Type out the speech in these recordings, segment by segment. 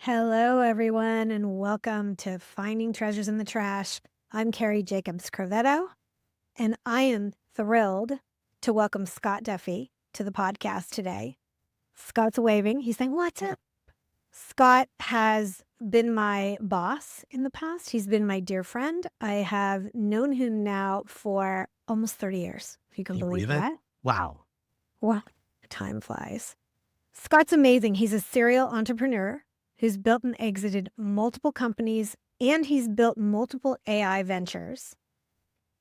Hello, everyone, and welcome to Finding Treasures in the Trash. I'm Cari Jacobs-Crovetto, and I am thrilled to welcome Scott Duffy to the podcast today. Scott's waving. He's saying, "What's up?" Scott has been my boss in the past. He's been my dear friend. I have known him now for almost 30 years, if you can believe it? that. Wow. Wow, time flies. Scott's amazing. He's a serial entrepreneur who's built and exited multiple companies, and he's built multiple AI ventures,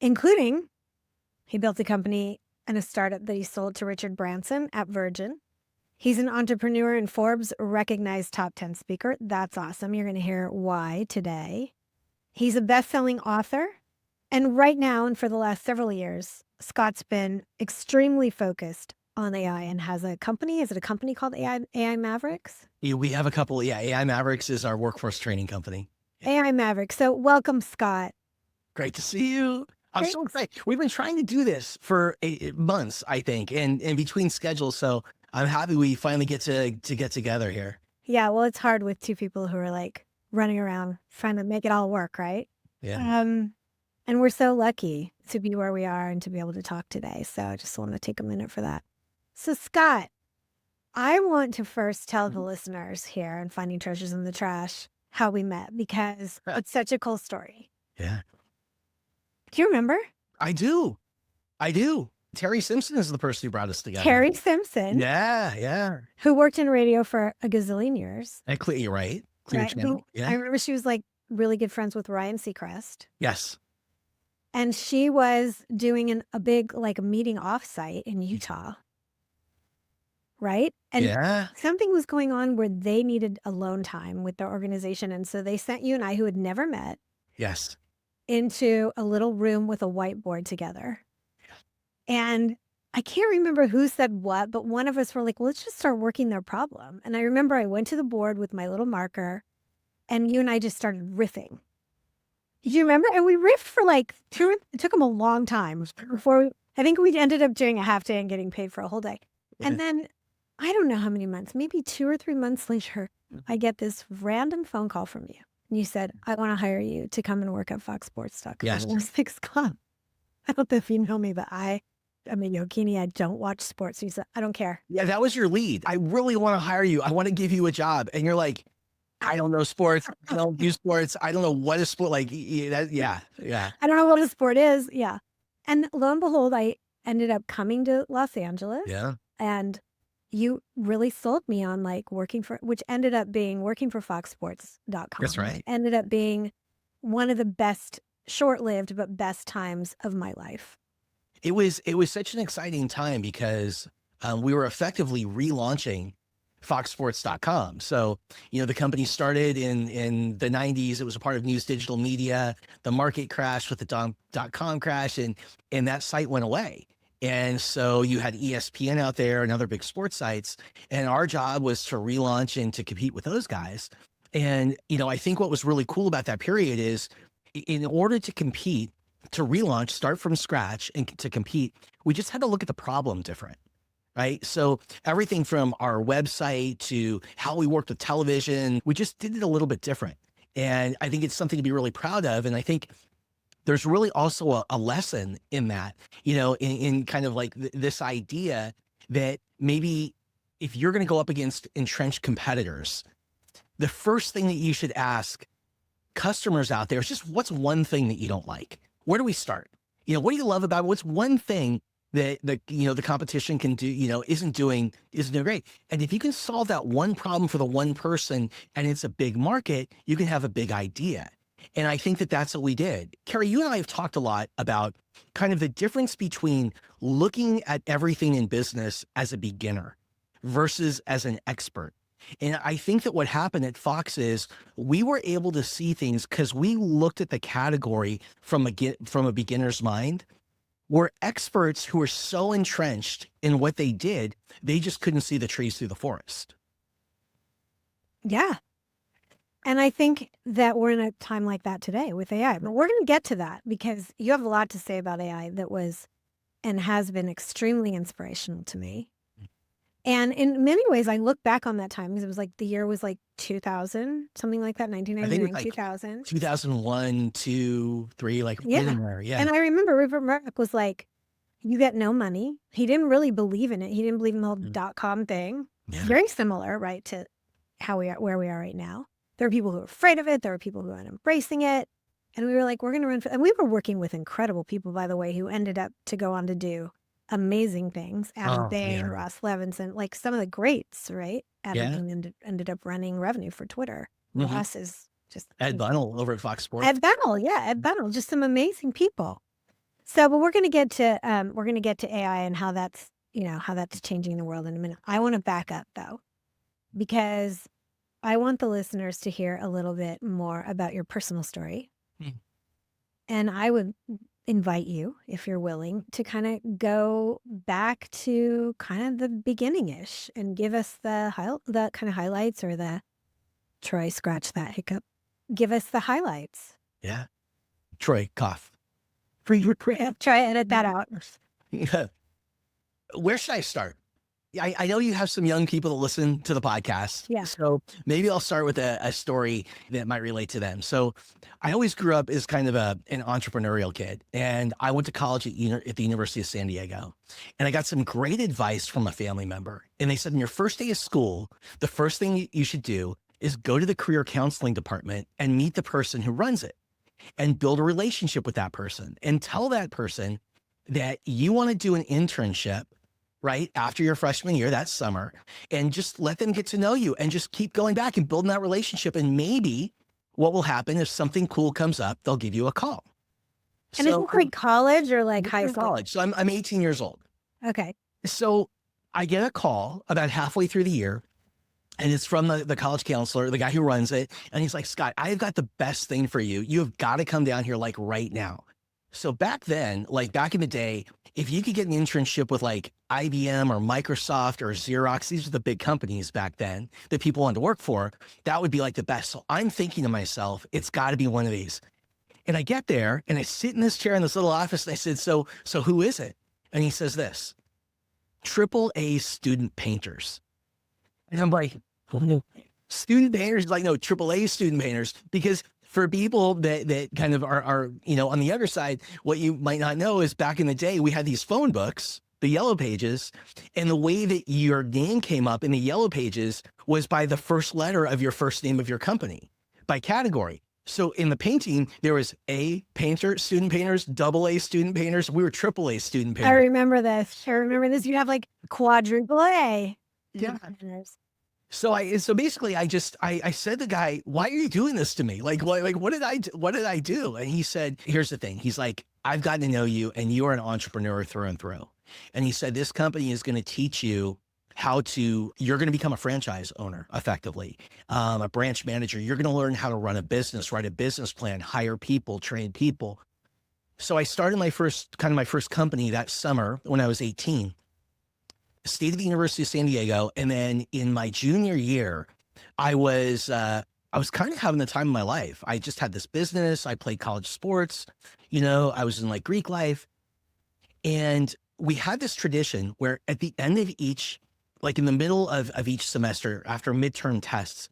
including he built a company and a startup that he sold to Richard Branson at Virgin. He's an entrepreneur and Forbes recognized top 10 speaker. That's awesome. You're going to hear why today. He's a best-selling author. And right now, and for the last several years, Scott's been extremely focused on AI and has a company. Is it a company called AI Mavericks? Yeah, we have a couple. Yeah, AI Mavericks is our workforce training company. AI Mavericks. So welcome, Scott. Great to see you. I'm Great. so excited. We've been trying to do this for months, I think, and in between schedules. So I'm happy we finally get to get together here. Yeah, well, it's hard with two people who are like running around trying to make it all work, right? Yeah. And we're so lucky to be where we are and to be able to talk today. So I just want to take a minute for that. So Scott, I want to first tell the listeners here in Finding Treasures in the Trash how we met because it's such a cool story. Yeah. Do you remember? I do. Terry Simpson is the person who brought us together. Terry Simpson. Yeah. Who worked in radio for a gazillion years. You're right. Clear Right. Channel. Yeah. I remember she was like really good friends with Ryan Seacrest. Yes. And she was doing a big like meeting offsite in Utah. Right? And Yeah. something was going on where they needed alone time with their organization. And so they sent you and I, who had never met, Yes. into a little room with a whiteboard together. And I can't remember who said what, but one of us were like, well, let's just start working their problem. And I remember I went to the board with my little marker and you and I just started riffing. Do you remember? And we riffed for like it took them a long time before I think we ended up doing a half day and getting paid for a whole day. Yeah. And then I don't know how many months, maybe 2 or 3 months later, I get this random phone call from you. And you said, I want to hire you to come and work at foxsports.com. Yes. And I was like, Scott, I don't know if you know me, but I mean, Yokini, I don't watch sports. You said, I don't care. Yeah, that was your lead. I really want to hire you. I want to give you a job. And you're like, I don't know sports. I don't do sports. I don't know what is sport. Like, yeah. I don't know what a sport is. Yeah. And lo and behold, I ended up coming to Los Angeles. Yeah. And you really sold me on like which ended up being working for foxsports.com. That's right. Ended up being one of the best, short-lived, but best times of my life. It was such an exciting time because we were effectively relaunching foxsports.com. So, the company started in the 90s. It was a part of News Digital Media. The market crashed with the .com crash and that site went away. And so you had ESPN out there and other big sports sites. And our job was to relaunch and to compete with those guys. And, I think what was really cool about that period is in order to compete, to relaunch, start from scratch and to compete, we just had to look at the problem different. Right. So everything from our website to how we worked with television, we just did it a little bit different. And I think it's something to be really proud of. And I think there's really also a lesson in that, in kind of like this idea that maybe if you're going to go up against entrenched competitors, the first thing that you should ask customers out there is just what's one thing that you don't like? Where do we start? What do you love about it? What's one thing that the competition can do, isn't doing great. And if you can solve that one problem for the one person and it's a big market, you can have a big idea. And I think that that's what we did. Cari, you and I have talked a lot about kind of the difference between looking at everything in business as a beginner versus as an expert. And I think that what happened at Fox is we were able to see things because we looked at the category from a beginner's mind. We're experts who are so entrenched in what they did, they just couldn't see the trees through the forest. Yeah. And I think that we're in a time like that today with AI. But we're going to get to that because you have a lot to say about AI that was and has been extremely inspirational to me. And in many ways, I look back on that time because it was like the year was like 2000, something like that, I think it was 1999, like 2000. 2001, 2, 3, like right Yeah. in there. Yeah. And I remember Rupert Murdoch was like, you get no money. He didn't really believe in it. He didn't believe in the whole .com thing. Yeah. Very similar, right, to how we are, where we are right now. There were people who were afraid of it. There were people who weren't embracing it. And we were like, we're going to run. And we were working with incredible people, by the way, who ended up to go on to do amazing things. Adam Oh, Bain, yeah. Ross Levinson, like some of the greats, right? Adam Yeah. Bain ended up running revenue for Twitter. Ross is just Ed Bunnell over at Fox Sports. Ed Bunnell, yeah, Ed Bunnell, just some amazing people. So, but we're going to get to AI and how that's changing the world in a minute. I want to back up though, because I want the listeners to hear a little bit more about your personal story. And I would invite you, if you're willing, to kind of go back to kind of the beginning-ish and give us the kind of highlights, or the Troy, scratch that hiccup. Give us the highlights. Yeah. Troy, cough. Try edit that out. Yeah. Where should I start? I know you have some young people that listen to the podcast. Yeah. So maybe I'll start with a story that might relate to them. So I always grew up as kind of an entrepreneurial kid, and I went to college at the University of San Diego, and I got some great advice from a family member. And they said, in your first day of school, the first thing you should do is go to the career counseling department and meet the person who runs it and build a relationship with that person and tell that person that you want to do an internship right after your freshman year, that summer, and just let them get to know you and just keep going back and building that relationship. And maybe what will happen if something cool comes up, they'll give you a call. And is it like college or like high school? College. So I'm 18 years old. Okay. So I get a call about halfway through the year, and it's from the college counselor, the guy who runs it. And he's like, Scott, I've got the best thing for you. You have got to come down here like right now. So back then, like back in the day, if you could get an internship with like IBM or Microsoft or Xerox, these are the big companies back then that people wanted to work for, that would be like the best. So I'm thinking to myself, it's got to be one of these. And I get there and I sit in this chair in this little office and I said, so who is it? And he says this, AAA student painters. And I'm like, student painters? He's like, no, AAA student painters. Because for people that kind of are, on the other side, what you might not know is back in the day, we had these phone books, the yellow pages, and the way that your name came up in the yellow pages was by the first letter of your first name of your company, by category. So in the painting, there was A painter, student painters, AA student painters. We were AAA student painters. I remember this. You have like quadruple A. Yeah. So basically I said to the guy, why are you doing this to me? Like what did I do? And he said, here's the thing. He's like, I've gotten to know you and you are an entrepreneur through and through. And he said, this company is going to teach you you're going to become a franchise owner effectively, a branch manager. You're going to learn how to run a business, write a business plan, hire people, train people. So I started my first company that summer when I was 18. Stayed at the University of San Diego. And then in my junior year, I was kind of having the time of my life. I just had this business. I played college sports. I was in like Greek life. And we had this tradition where at the end of like in the middle of each semester after midterm tests,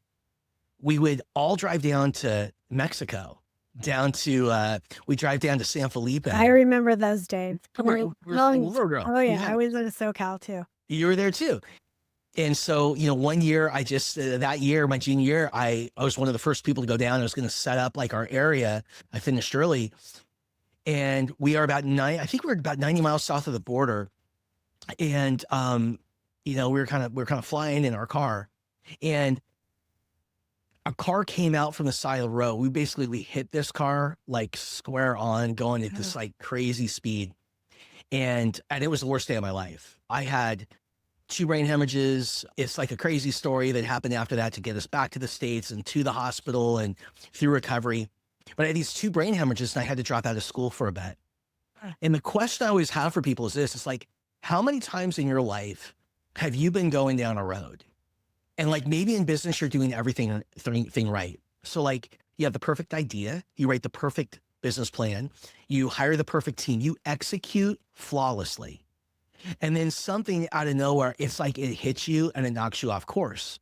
we would all drive down to Mexico, we drive down to San Felipe. I remember those days. We're girl. Oh yeah, I was in SoCal too. You were there too. And so, one year that year, my junior year, I was one of the first people to go down. I was going to set up like our area. I finished early and we are about 90 miles south of the border. And, we were kind of flying in our car and a car came out from the side of the road. We hit this car like square on going at this like crazy speed. And it was the worst day of my life. I had 2 brain hemorrhages. It's like a crazy story that happened after that to get us back to the States and to the hospital and through recovery. But I had these 2 brain hemorrhages and I had to drop out of school for a bit. And the question I always have for people is this, it's like, how many times in your life have you been going down a road? And like maybe in business, you're doing everything right. So like you have the perfect idea, you write the perfect business plan, you hire the perfect team, you execute flawlessly. And then something out of nowhere, it's like it hits you and it knocks you off course.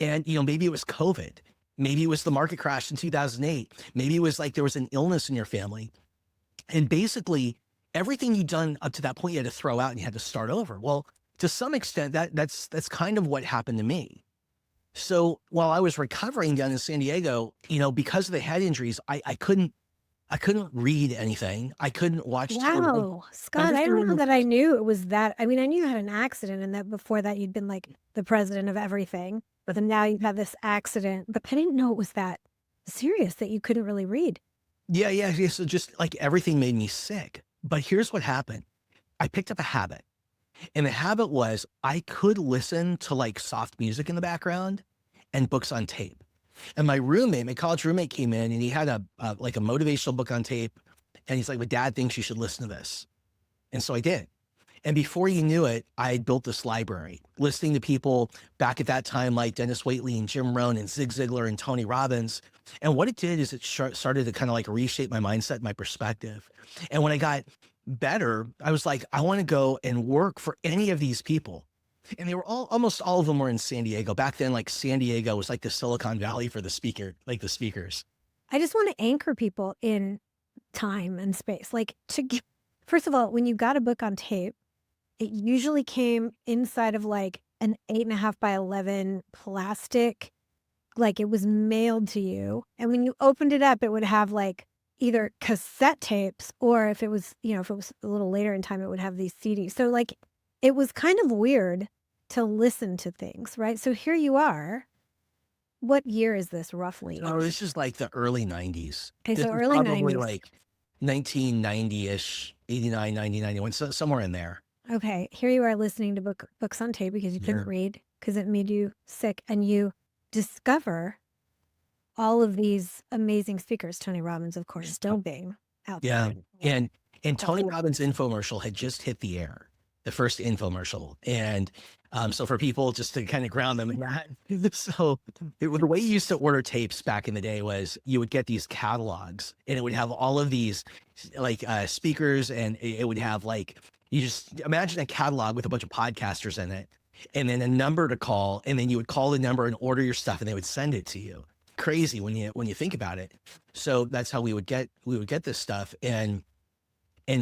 And, maybe it was COVID. Maybe it was the market crash in 2008. Maybe it was like there was an illness in your family. And basically, everything you'd done up to that point, you had to throw out and you had to start over. Well, to some extent, that's kind of what happened to me. So while I was recovering down in San Diego, because of the head injuries, I couldn't read anything. I couldn't watch television. Wow, Scott, I don't know that I knew it was that. I mean, I knew you had an accident and that before that you'd been like the president of everything, but then now you've had this accident, but I didn't know it was that serious that you couldn't really read. Yeah. So just like everything made me sick. But here's what happened. I picked up a habit. And the habit was I could listen to like soft music in the background and books on tape. And my college roommate came in and he had a motivational book on tape. And he's like, "My dad thinks you should listen to this." And so I did. And before you knew it, I had built this library, listening to people back at that time like Dennis Waitley and Jim Rohn and Zig Ziglar and Tony Robbins. And what it did is it started to kind of like reshape my mindset, my perspective. And when I got better, I was like, I want to go and work for any of these people. And they were almost all of them were in San Diego. Back then, like San Diego was like the Silicon Valley for the speakers. I just want to anchor people in time and space. First of all, when you got a book on tape, it usually came inside of like an 8.5 by 11 plastic, like it was mailed to you. And when you opened it up, it would have like either cassette tapes or if it was a little later in time, it would have these CDs. So like it was kind of weird to listen to things, right? So here you are. What year is this roughly? Oh, this is like the early 90s. Okay, This so is early probably 90s. like 1990-ish, 89, 90, 91, somewhere in there. Okay, here you are listening to books on tape because you couldn't read because it made you sick, and you discover all of these amazing speakers. Tony Robbins, of course, still being out Yeah. there. And Tony Robbins' infomercial had just hit the air, the first infomercial. And so for people just to kind of ground them in that, so the way you used to order tapes back in the day was you would get these catalogs and it would have all of these like speakers, and it would have like, you just imagine a catalog with a bunch of podcasters in it and then a number to call, and then you would call the number and order your stuff and they would send it to you. Crazy when you think about it. So that's how we would get this stuff. And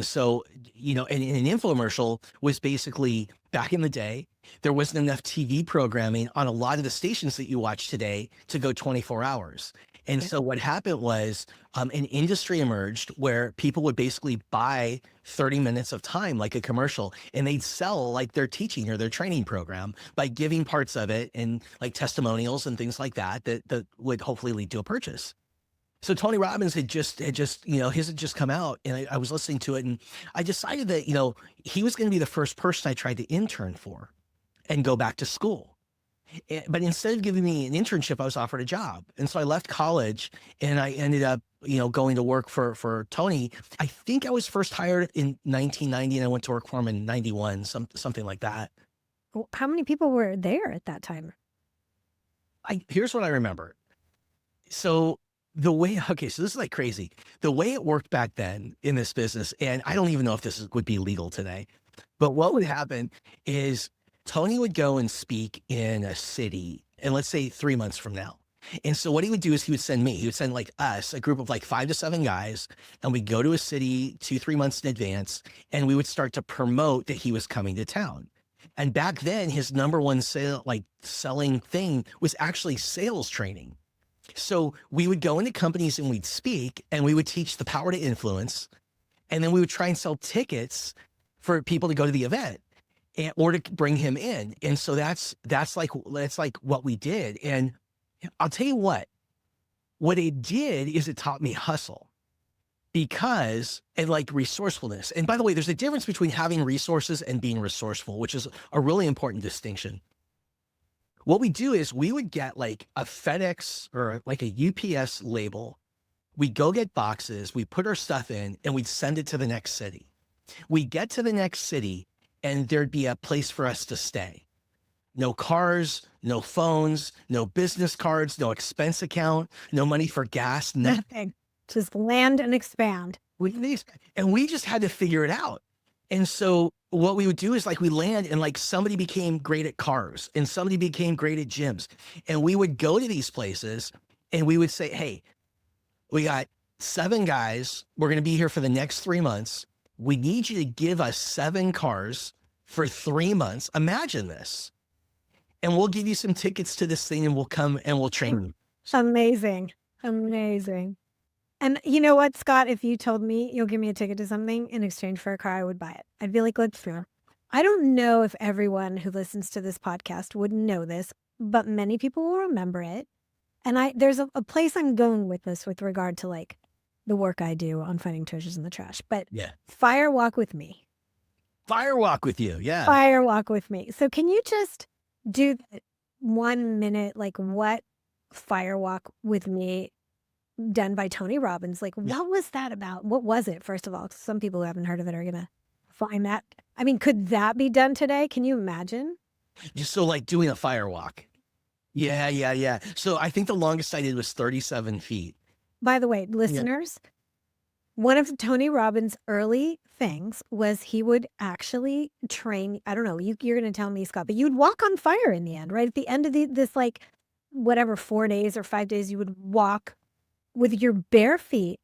so, and an infomercial was basically, back in the day, there wasn't enough TV programming on a lot of the stations that you watch today to go 24 hours. And so what happened was an industry emerged where people would basically buy 30 minutes of time, like a commercial, and they'd sell like their teaching or their training program by giving parts of it and like testimonials and things like that would hopefully lead to a purchase. So Tony Robbins had just, his had just come out, and I was listening to it, and I decided that, he was going to be the first person I tried to intern for and go back to school. But instead of giving me an internship, I was offered a job. And so I left college and I ended up, going to work for Tony. I think I was first hired in 1990 and I went to work for him in 91, something like that. How many people were there at that time? Here's what I remember. So so this is like crazy. The way it worked back then in this business, and I don't even know if this would be legal today, but what would happen is Tony would go and speak in a city, and let's say 3 months from now. And so what he would do is he would send like us, a group of like 5 to 7 guys, and we'd go to a city 2-3 months in advance, and we would start to promote that he was coming to town. And back then, his number one selling thing was actually sales training. So we would go into companies and we'd speak, and we would teach the power to influence. And then we would try and sell tickets for people to go to the event or to bring him in. And so that's like what we did. And I'll tell you what it did is it taught me hustle, and like resourcefulness. And by the way, there's a difference between having resources and being resourceful, which is a really important distinction. What we do is we would get like a FedEx or like a UPS label. We go get boxes, we put our stuff in, and we'd send it to the next city. We get to the next city and there'd be a place for us to stay. No cars, no phones, no business cards, no expense account, no money for gas, nothing. Just land and expand. And we just had to figure it out. And so what we would do is like we land and like somebody became great at cars and somebody became great at gyms. And we would go to these places and we would say, hey, we got 7 guys. We're going to be here for the next 3 months. We need you to give us 7 cars for 3 months. Imagine this. And we'll give you some tickets to this thing and we'll come and we'll train you. Amazing. Amazing. And you know what, Scott? If you told me you'll give me a ticket to something in exchange for a car, I would buy it. I'd be like, let's go. I don't know if everyone who listens to this podcast would know this, but many people will remember it. And there's a place I'm going with this with regard to like the work I do on finding treasures in the trash. But Yeah. fire walk with me. Fire walk with you. Yeah. Fire walk with me. So can you just do 1 minute, like what fire walk with me done by Tony Robbins? Like, what was that about? What was it, first of all? Some people who haven't heard of it are going to find that. I mean, could that be done today? Can you imagine? Just so like doing a fire walk. Yeah. So I think the longest I did was 37 feet. By the way, listeners, one of Tony Robbins' early things was he would actually train, I don't know, you're going to tell me, Scott, but you'd walk on fire in the end, right? At the end of this, like, whatever, 4 days or 5 days, you would walk with your bare feet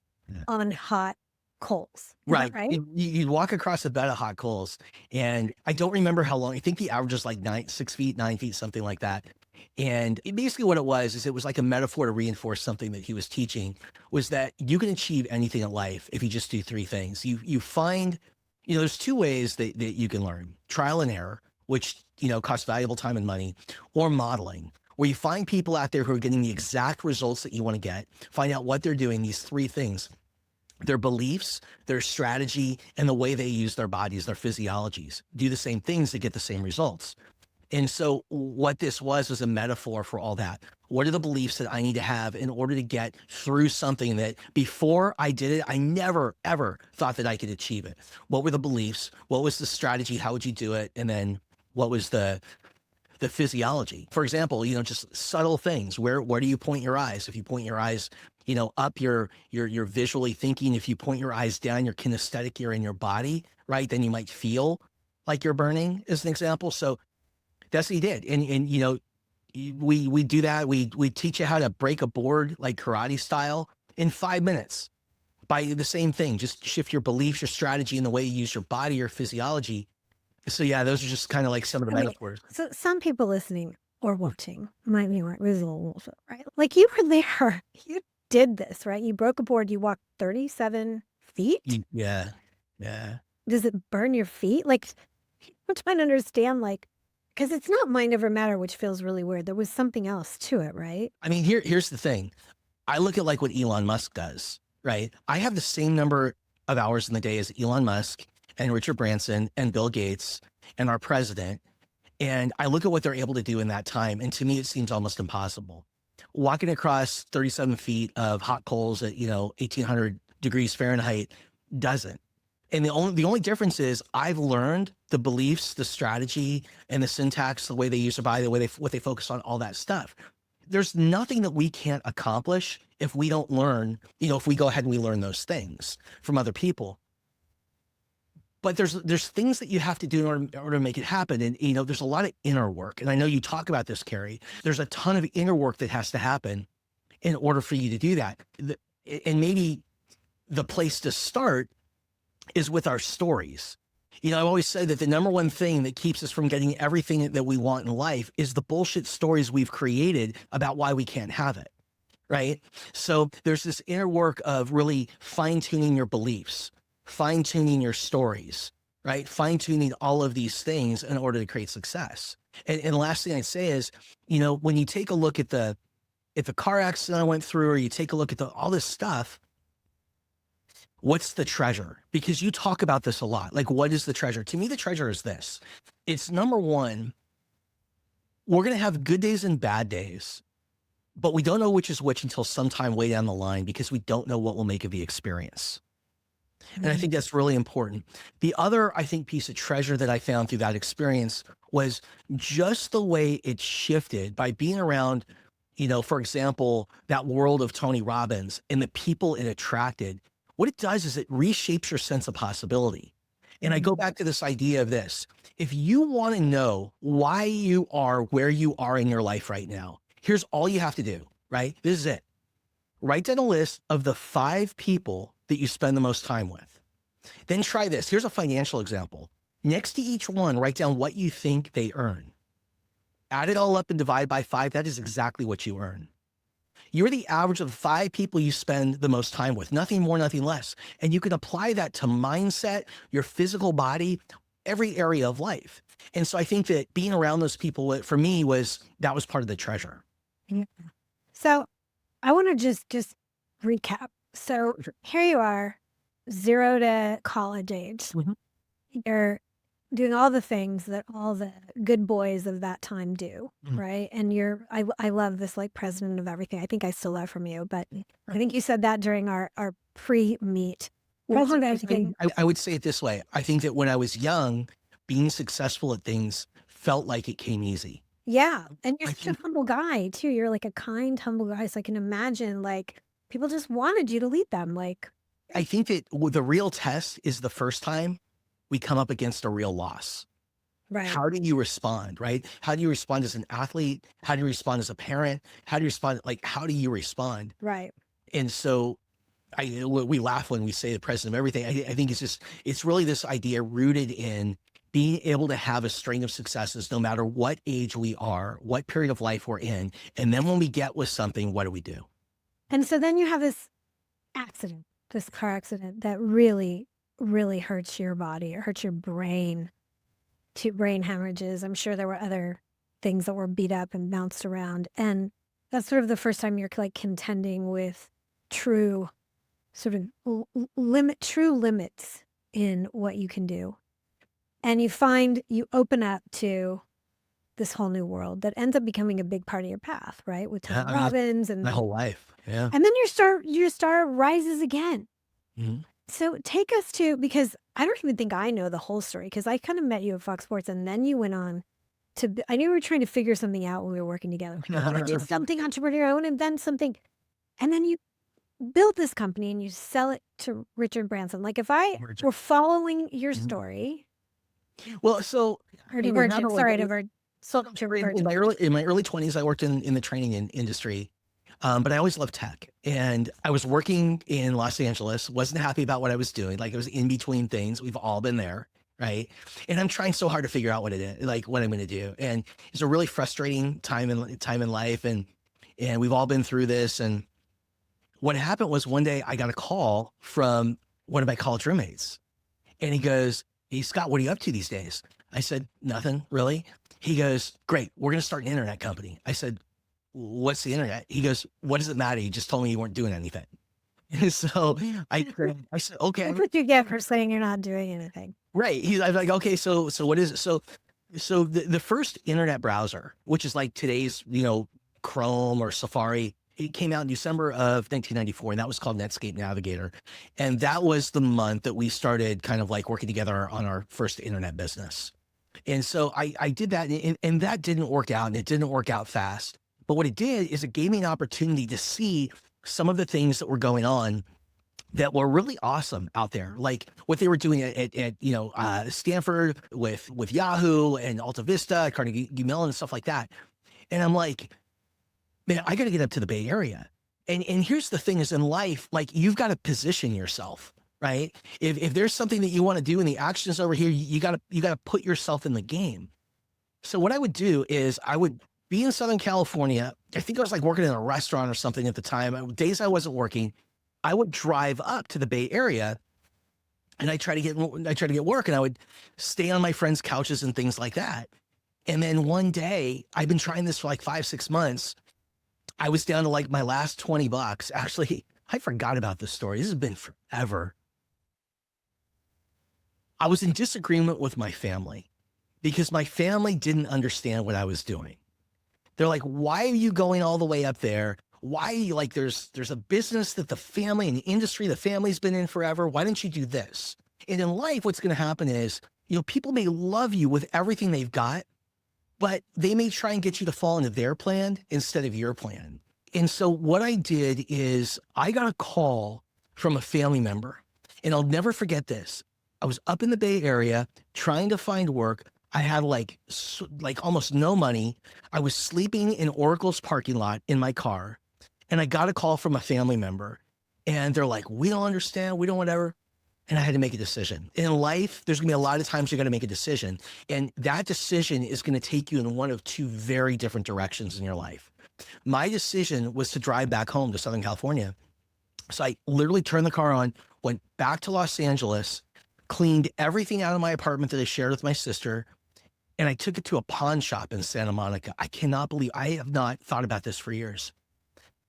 on hot coals. Right. Right? You'd walk across a bed of hot coals. And I don't remember how long. I think the average is like 6 feet, 9 feet, something like that. And basically what it was like a metaphor to reinforce something that he was teaching, was that you can achieve anything in life if you just do 3 things. You find, there's 2 ways that you can learn: trial and error, which, costs valuable time and money, or modeling, where you find people out there who are getting the exact results that you want to get, find out what they're doing, these 3 things: their beliefs, their strategy, and the way they use their bodies, their physiologies. Do the same things to get the same results. And so what this was a metaphor for all that. What are the beliefs that I need to have in order to get through something that before I did it, I never, ever thought that I could achieve it? What were the beliefs? What was the strategy? How would you do it? And then what was the physiology? For example, just subtle things. Where do you point your eyes? If you point your eyes, up, you're visually thinking. If you point your eyes down, you're kinesthetic, you're in your body, right? Then you might feel like you're burning, as an example. So that's what he did. And we do that. We teach you how to break a board like karate style in 5 minutes by the same thing. Just shift your beliefs, your strategy, and the way you use your body, your physiology. So yeah, those are just kind of like some of the metaphors. So some people listening or watching might be like, right? Like you were there, you did this, right? You broke a board, you walked 37 feet. Yeah. Does it burn your feet? Like, I'm trying to understand, like, because it's not mind over matter, which feels really weird. There was something else to it, right? I mean, here's the thing. I look at like what Elon Musk does, right? I have the same number of hours in the day as Elon Musk and Richard Branson and Bill Gates and our president. And I look at what they're able to do in that time. And to me, it seems almost impossible. Walking across 37 feet of hot coals at, 1800 degrees Fahrenheit doesn't. And the only difference is I've learned the beliefs, the strategy, and the syntax, the way they use their body, what they focus on, all that stuff. There's nothing that we can't accomplish if we don't learn, if we go ahead and we learn those things from other people. But there's things that you have to do in order to make it happen. And, there's a lot of inner work. And I know you talk about this, Cari. There's a ton of inner work that has to happen in order for you to do that. And maybe the place to start is with our stories. I've always said that the number one thing that keeps us from getting everything that we want in life is the bullshit stories we've created about why we can't have it, right? So there's this inner work of really fine-tuning your beliefs, fine-tuning your stories, right? Fine-tuning all of these things in order to create success. And the last thing I'd say is, when you take a look at the car accident I went through, or you take a look at all this stuff, what's the treasure? Because you talk about this a lot. Like, what is the treasure? To me, the treasure is this. It's number one, we're going to have good days and bad days, but we don't know which is which until sometime way down the line, because we don't know what we'll make of the experience. And I think that's really important. The other, I think, piece of treasure that I found through that experience was just the way it shifted by being around, for example, that world of Tony Robbins and the people it attracted. What it does is it reshapes your sense of possibility. And I go back to this idea of this. If you want to know why you are where you are in your life right now, here's all you have to do, right? This is it. Write down a list of the 5 people that you spend the most time with. Then try this. Here's a financial example. Next to each one, write down what you think they earn. Add it all up and divide by 5. That is exactly what you earn. You're the average of the 5 people you spend the most time with, nothing more, nothing less. And you can apply that to mindset, your physical body, every area of life. And so I think that being around those people, for me, that was part of the treasure. Yeah. So I want to just recap. So here you are, 0 to college age. You're doing all the things that all the good boys of that time do, right? And I love this, like, president of everything. I think I stole that from you, but I think you said that during our pre-meet. President of everything. I would say it this way. I think that when I was young, being successful at things felt like it came easy. Yeah. And you're such a humble guy too. You're like a kind, humble guy. So I can imagine, like, people just wanted you to lead them. Like, I think that the real test is the first time we come up against a real loss. right. How do you respond, right? How do you respond as an athlete? How do you respond as a parent? How do you respond? Like, how do you respond? Right. And so we laugh when we say the president of everything. I think it's really this idea rooted in being able to have a string of successes, no matter what age we are, what period of life we're in. And then when we get with something, what do we do? And so then you have this accident, this car accident that really, really hurts your body. It hurts your brain, 2 brain hemorrhages. I'm sure there were other things that were beat up and bounced around. And that's sort of the first time you're, like, contending with true sort of true limits in what you can do. And you open up to this whole new world that ends up becoming a big part of your path, right? With Tony Robbins and my whole life. Yeah. and then your star rises again. So take us to, because I don't even think I know the whole story, because I kind of met you at Fox Sports and then you went on to, I knew we were trying to figure something out when we were working together. I want to do something entrepreneurial. I want to invent something. And then you build this company and you sell it to Richard Branson. Like, if I were following your story. Well, so Or Divergent, sorry, Divergent. in my early 20s, I worked in the training industry. But I always loved tech, and I was working in Los Angeles, wasn't happy about what I was doing. Like, it was in between things. We've all been there, right? And I'm trying so hard to figure out what it is, like what I'm going to do. And it's a really frustrating time in life. And we've all been through this. And what happened was, one day I got a call from one of my college roommates, and he goes, "Hey, Scott, what are you up to these days?" I said, "Nothing really." He goes, "Great. We're going to start an internet company." I said, "What's the internet?" He goes, "What does it matter? You just told me you weren't doing anything." And so I said, "Okay." That's what you get for saying you're not doing anything. Right. I was like, "Okay, so what is it?" So the first internet browser, which is like today's, Chrome or Safari, it came out in December of 1994, and that was called Netscape Navigator. And that was the month that we started kind of like working together on our first internet business. And so I did that, and that didn't work out, and it didn't work out fast. But what it did is it gave me an opportunity to see some of the things that were going on that were really awesome out there, like what they were doing at Stanford with Yahoo and Alta Vista, Carnegie Mellon, and stuff like that. And I'm like, man, I got to get up to the Bay Area. And here's the thing: is in life, like, you've got to position yourself, right? If there's something that you want to do and the action is over here, you got to put yourself in the game. So what I would do is I would be in Southern California. I think I was like working in a restaurant or something at the time. Days I wasn't working, I would drive up to the Bay Area, and I try to get work, and I would stay on my friends' couches and things like that. And then one day, I've been trying this for like 5-6 months. I was down to like my last $20. Actually, I forgot about this story. This has been forever. I was in disagreement with my family because my family didn't understand what I was doing. They're like, "Why are you going all the way up there? Why are you like, there's a business that the family and the industry, the family's been in forever. Why didn't you do this?" And in life, what's going to happen is, people may love you with everything they've got, but they may try and get you to fall into their plan instead of your plan. And so what I did is I got a call from a family member, and I'll never forget this. I was up in the Bay Area trying to find work. I had like almost no money. I was sleeping in Oracle's parking lot in my car, and I got a call from a family member, and they're like, "We don't understand. We don't whatever." And I had to make a decision. In life, there's gonna be a lot of times you're gonna make a decision. And that decision is gonna take you in one of two very different directions in your life. My decision was to drive back home to Southern California. So I literally turned the car on, went back to Los Angeles, cleaned everything out of my apartment that I shared with my sister, and I took it to a pawn shop in Santa Monica. I cannot believe, I have not thought about this for years.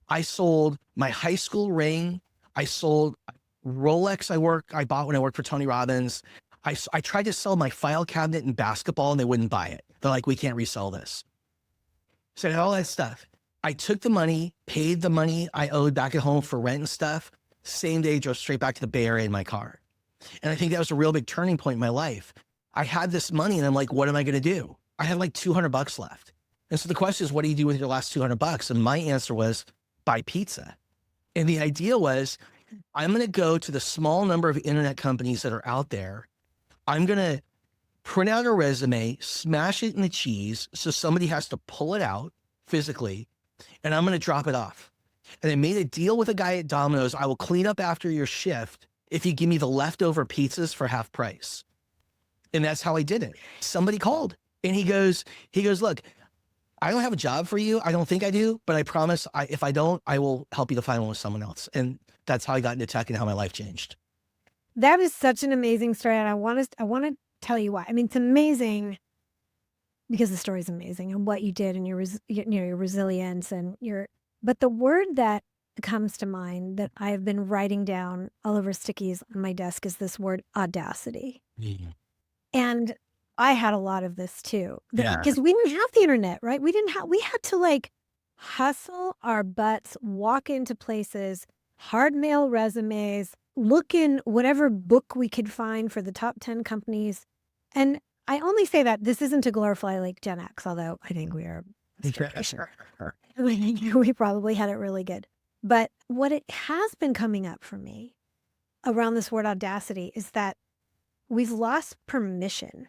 I sold my high school ring. I sold Rolex I bought when I worked for Tony Robbins. I tried to sell my file cabinet in basketball and they wouldn't buy it. They're like, "We can't resell this." So I had all that stuff. I took the money, paid the money I owed back at home for rent and stuff. Same day, drove straight back to the Bay Area in my car. And I think that was a real big turning point in my life. I had this money and I'm like, what am I going to do? I had like $200 left. And so the question is, what do you do with your last $200? And my answer was buy pizza. And the idea was, I'm going to go to the small number of internet companies that are out there. I'm going to print out a resume, smash it in the cheese so somebody has to pull it out physically, and I'm going to drop it off. And I made a deal with a guy at Domino's. I will clean up after your shift if you give me the leftover pizzas for half price. And that's how I did it. Somebody called and he goes, "Look, I don't have a job for you. I don't think I do, but I promise if I don't, I will help you to find one with someone else." And that's how I got into tech and how my life changed. That is such an amazing story. And I want to tell you why. I mean, it's amazing because the story is amazing and what you did and your resilience and but the word that comes to mind that I've been writing down all over stickies on my desk is this word audacity. Yeah. And I had a lot of this too, Yeah. because we didn't have the internet, right? We had to like hustle our butts, walk into places, hard mail resumes, look in whatever book we could find for the top 10 companies. And I only say that this isn't to glorify like Gen X, although I think we are. We probably had it really good. But what it has been coming up for me around this word audacity is that we've lost permission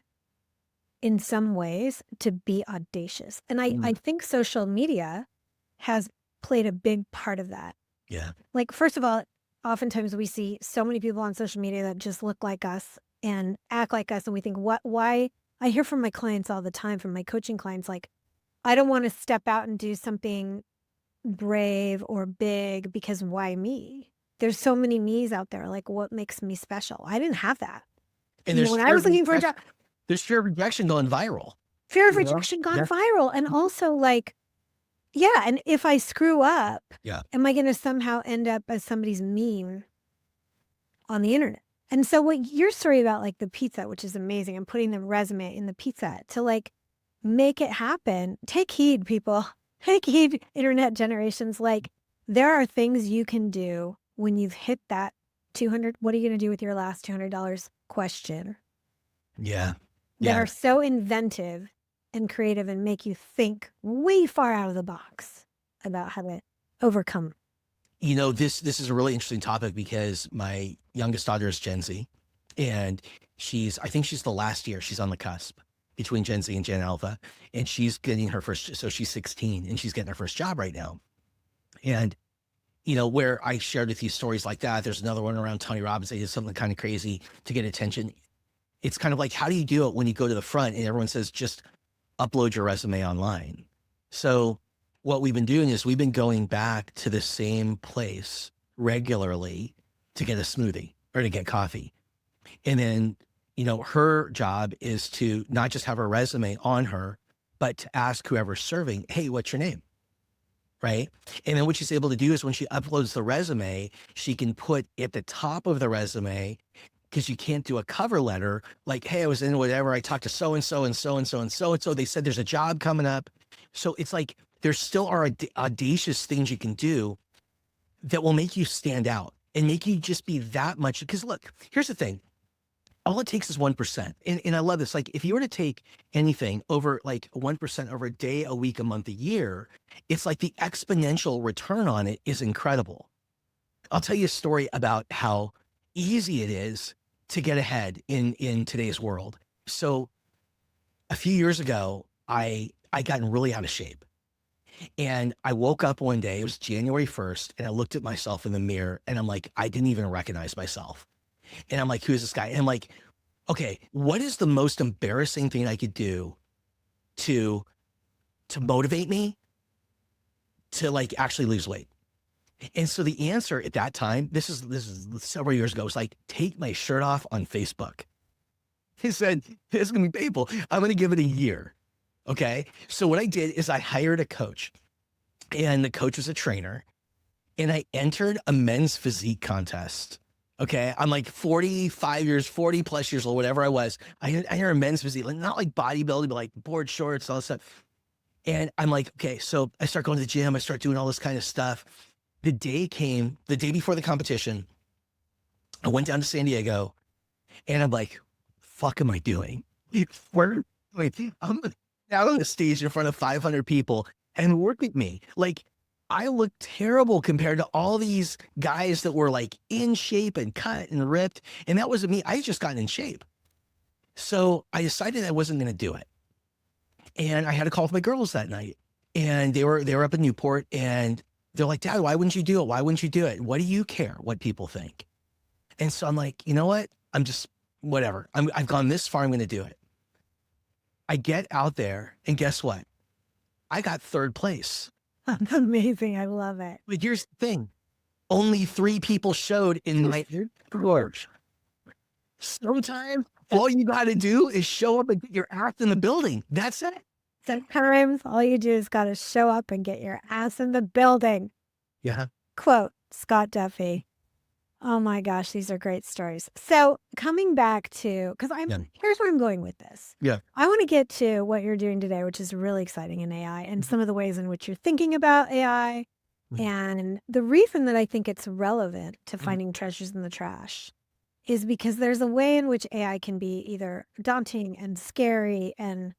in some ways to be audacious. And I think social media has played a big part of that. Yeah. Like, first of all, oftentimes we see so many people on social media that just look like us and act like us. And we think, why? I hear from my clients all the time, from my coaching clients, like, I don't want to step out and do something brave or big because why me? There's so many me's out there. Like, what makes me special? I didn't have that. And there's when I was looking for a job, there's fear of rejection going viral. Fear of rejection gone viral. And also like, yeah, and if I screw up, am I going to somehow end up as somebody's meme on the internet? And so what your story about like the pizza, which is amazing, and putting the resume in the pizza to like make it happen. Take heed, people. Take heed, internet generations. Like, there are things you can do when you've hit that 200. What are you going to do with your last $200 question? Yeah. That are so inventive and creative and make you think way far out of the box about how to overcome. You know, this is a really interesting topic because my youngest daughter is Gen Z, and I think she's the last year. She's on the cusp between Gen Z and Gen Alpha, and she's getting her first, so she's 16 and she's getting her first job right now. And, you know, where I shared with you stories like that, there's another one around Tony Robbins. They did something kind of crazy to get attention. It's kind of like, how do you do it when you go to the front and everyone says, just upload your resume online? So what we've been doing is we've been going back to the same place regularly to get a smoothie or to get coffee. And then, you know, her job is to not just have her resume on her, but to ask whoever's serving, "Hey, what's your name?" Right? And then what she's able to do is when she uploads the resume, she can put at the top of the resume, because you can't do a cover letter, like, "Hey, I was in whatever, I talked to so-and-so and so-and-so and so-and-so. They said there's a job coming up." So it's like, there still are audacious things you can do that will make you stand out and make you just be that much. Because look, here's the thing. All it takes is 1%. And I love this. Like, if you were to take anything over like 1% over a day, a week, a month, a year, it's like the exponential return on it is incredible. I'll tell you a story about how easy it is to get ahead in today's world. So a few years ago, I gotten really out of shape. And I woke up one day, it was January 1st, and I looked at myself in the mirror and I'm like, I didn't even recognize myself. And I'm like, who's this guy? And I'm like, okay, what is the most embarrassing thing I could do to motivate me to like actually lose weight? And so the answer at that time, this is several years ago, was like, take my shirt off on Facebook. He said, it's going to be painful. I'm going to give it a year. Okay. So what I did is I hired a coach, and the coach was a trainer, and I entered a men's physique contest. Okay. I'm like 40 plus years old, whatever I was. I entered a men's physique, like, not like bodybuilding, but like board shorts, all this stuff. And I'm like, okay, so I start going to the gym. I start doing all this kind of stuff. The day before the competition, I went down to San Diego, and I'm like, fuck am I doing? Where, wait, I'm out on the stage in front of 500 people, and work with me. Like, I look terrible compared to all these guys that were like in shape and cut and ripped. And that wasn't me. I had just gotten in shape. So I decided I wasn't going to do it. And I had a call with my girls that night, and they were up in Newport, and they're like, Dad, why wouldn't you do it? Why wouldn't you do it? What do you care what people think? And so I'm like, you know what? I'm just, whatever. I've gone this far. I'm going to do it. I get out there, and guess what? I got third place. That's amazing. I love it. But here's the thing. Only 3 people showed in my gorge. Sometimes all you got to do is show up and get your ass in the building. That's it. Sometimes all you do is got to show up and get your ass in the building. Yeah. Quote, Scott Duffy. Oh my gosh, these are great stories. So coming back to, because here's where I'm going with this. Yeah. I want to get to what you're doing today, which is really exciting in AI, and some of the ways in which you're thinking about AI. And the reason that I think it's relevant to finding treasures in the trash is because there's a way in which AI can be either daunting and scary and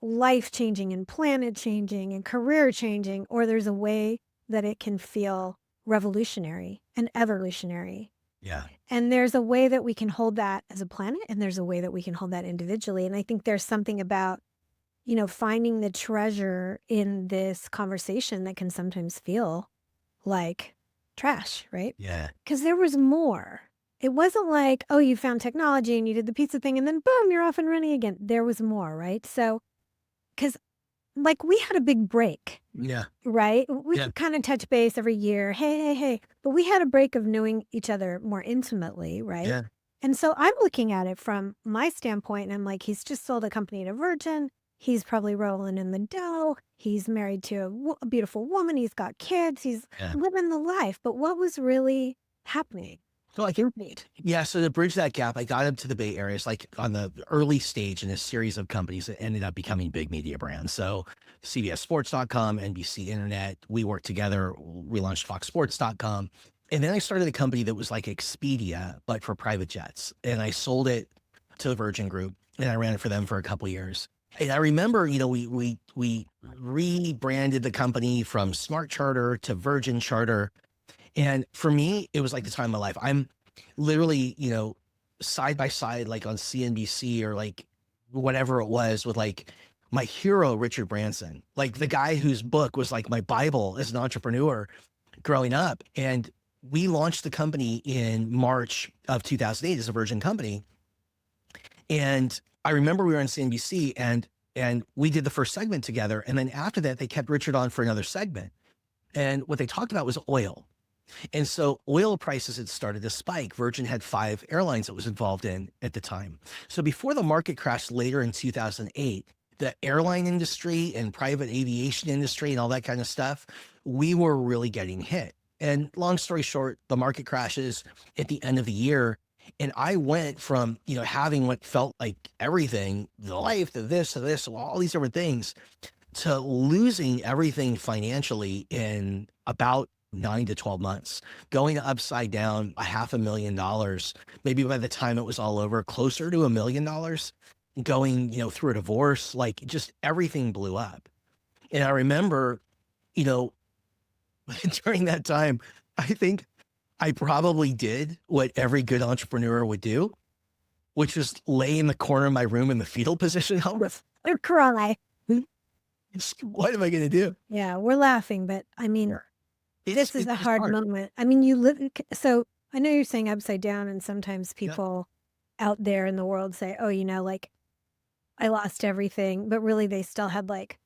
life-changing and planet-changing and career-changing, or there's a way that it can feel revolutionary and evolutionary. Yeah. And there's a way that we can hold that as a planet, and there's a way that we can hold that individually. And I think there's something about, finding the treasure in this conversation that can sometimes feel like trash, right? Yeah. Because there was more. It wasn't like, oh, you found technology and you did the pizza thing and then boom, you're off and running again. There was more, right? So, because like we had a big break. Yeah. Right? We kind of touch base every year. Hey. But we had a break of knowing each other more intimately, right? Yeah. And so I'm looking at it from my standpoint, and I'm like, he's just sold a company to Virgin. He's probably rolling in the dough. He's married to a beautiful woman. He's got kids. He's living the life. But what was really happening? So so to bridge that gap, I got up to the Bay Area. It's like on the early stage in a series of companies that ended up becoming big media brands. So CBSSports.com, NBC Internet, we worked together. We launched FoxSports.com. And then I started a company that was like Expedia, but for private jets. And I sold it to the Virgin Group, and I ran it for them for a couple of years. And I remember, we rebranded the company from Smart Charter to Virgin Charter. And for me, it was like the time of my life. I'm literally, side by side, like on CNBC or like whatever it was, with like my hero, Richard Branson, like the guy whose book was like my Bible as an entrepreneur growing up. And we launched the company in March of 2008 as a Virgin company. And I remember we were on CNBC, and we did the first segment together. And then after that, they kept Richard on for another segment. And what they talked about was oil. And so oil prices had started to spike. Virgin had 5 airlines it was involved in at the time. So before the market crashed later in 2008, the airline industry and private aviation industry and all that kind of stuff, we were really getting hit. And long story short, the market crashes at the end of the year. And I went from, having what felt like everything, the life, to this, all these different things, to losing everything financially in about 9 to 12 months, going upside down $500,000, maybe by the time it was all over, closer to $1 million, going, through a divorce, like just everything blew up. And I remember, during that time, I think I probably did what every good entrepreneur would do. which was lay in the corner of my room in the fetal position. Or cry. What am I going to do? Yeah, we're laughing, but I mean, this is a It's hard moment. I mean, you live, so I know you're saying upside down, and sometimes Yeah. people out there in the world say, oh, like, I lost everything, but really they still had like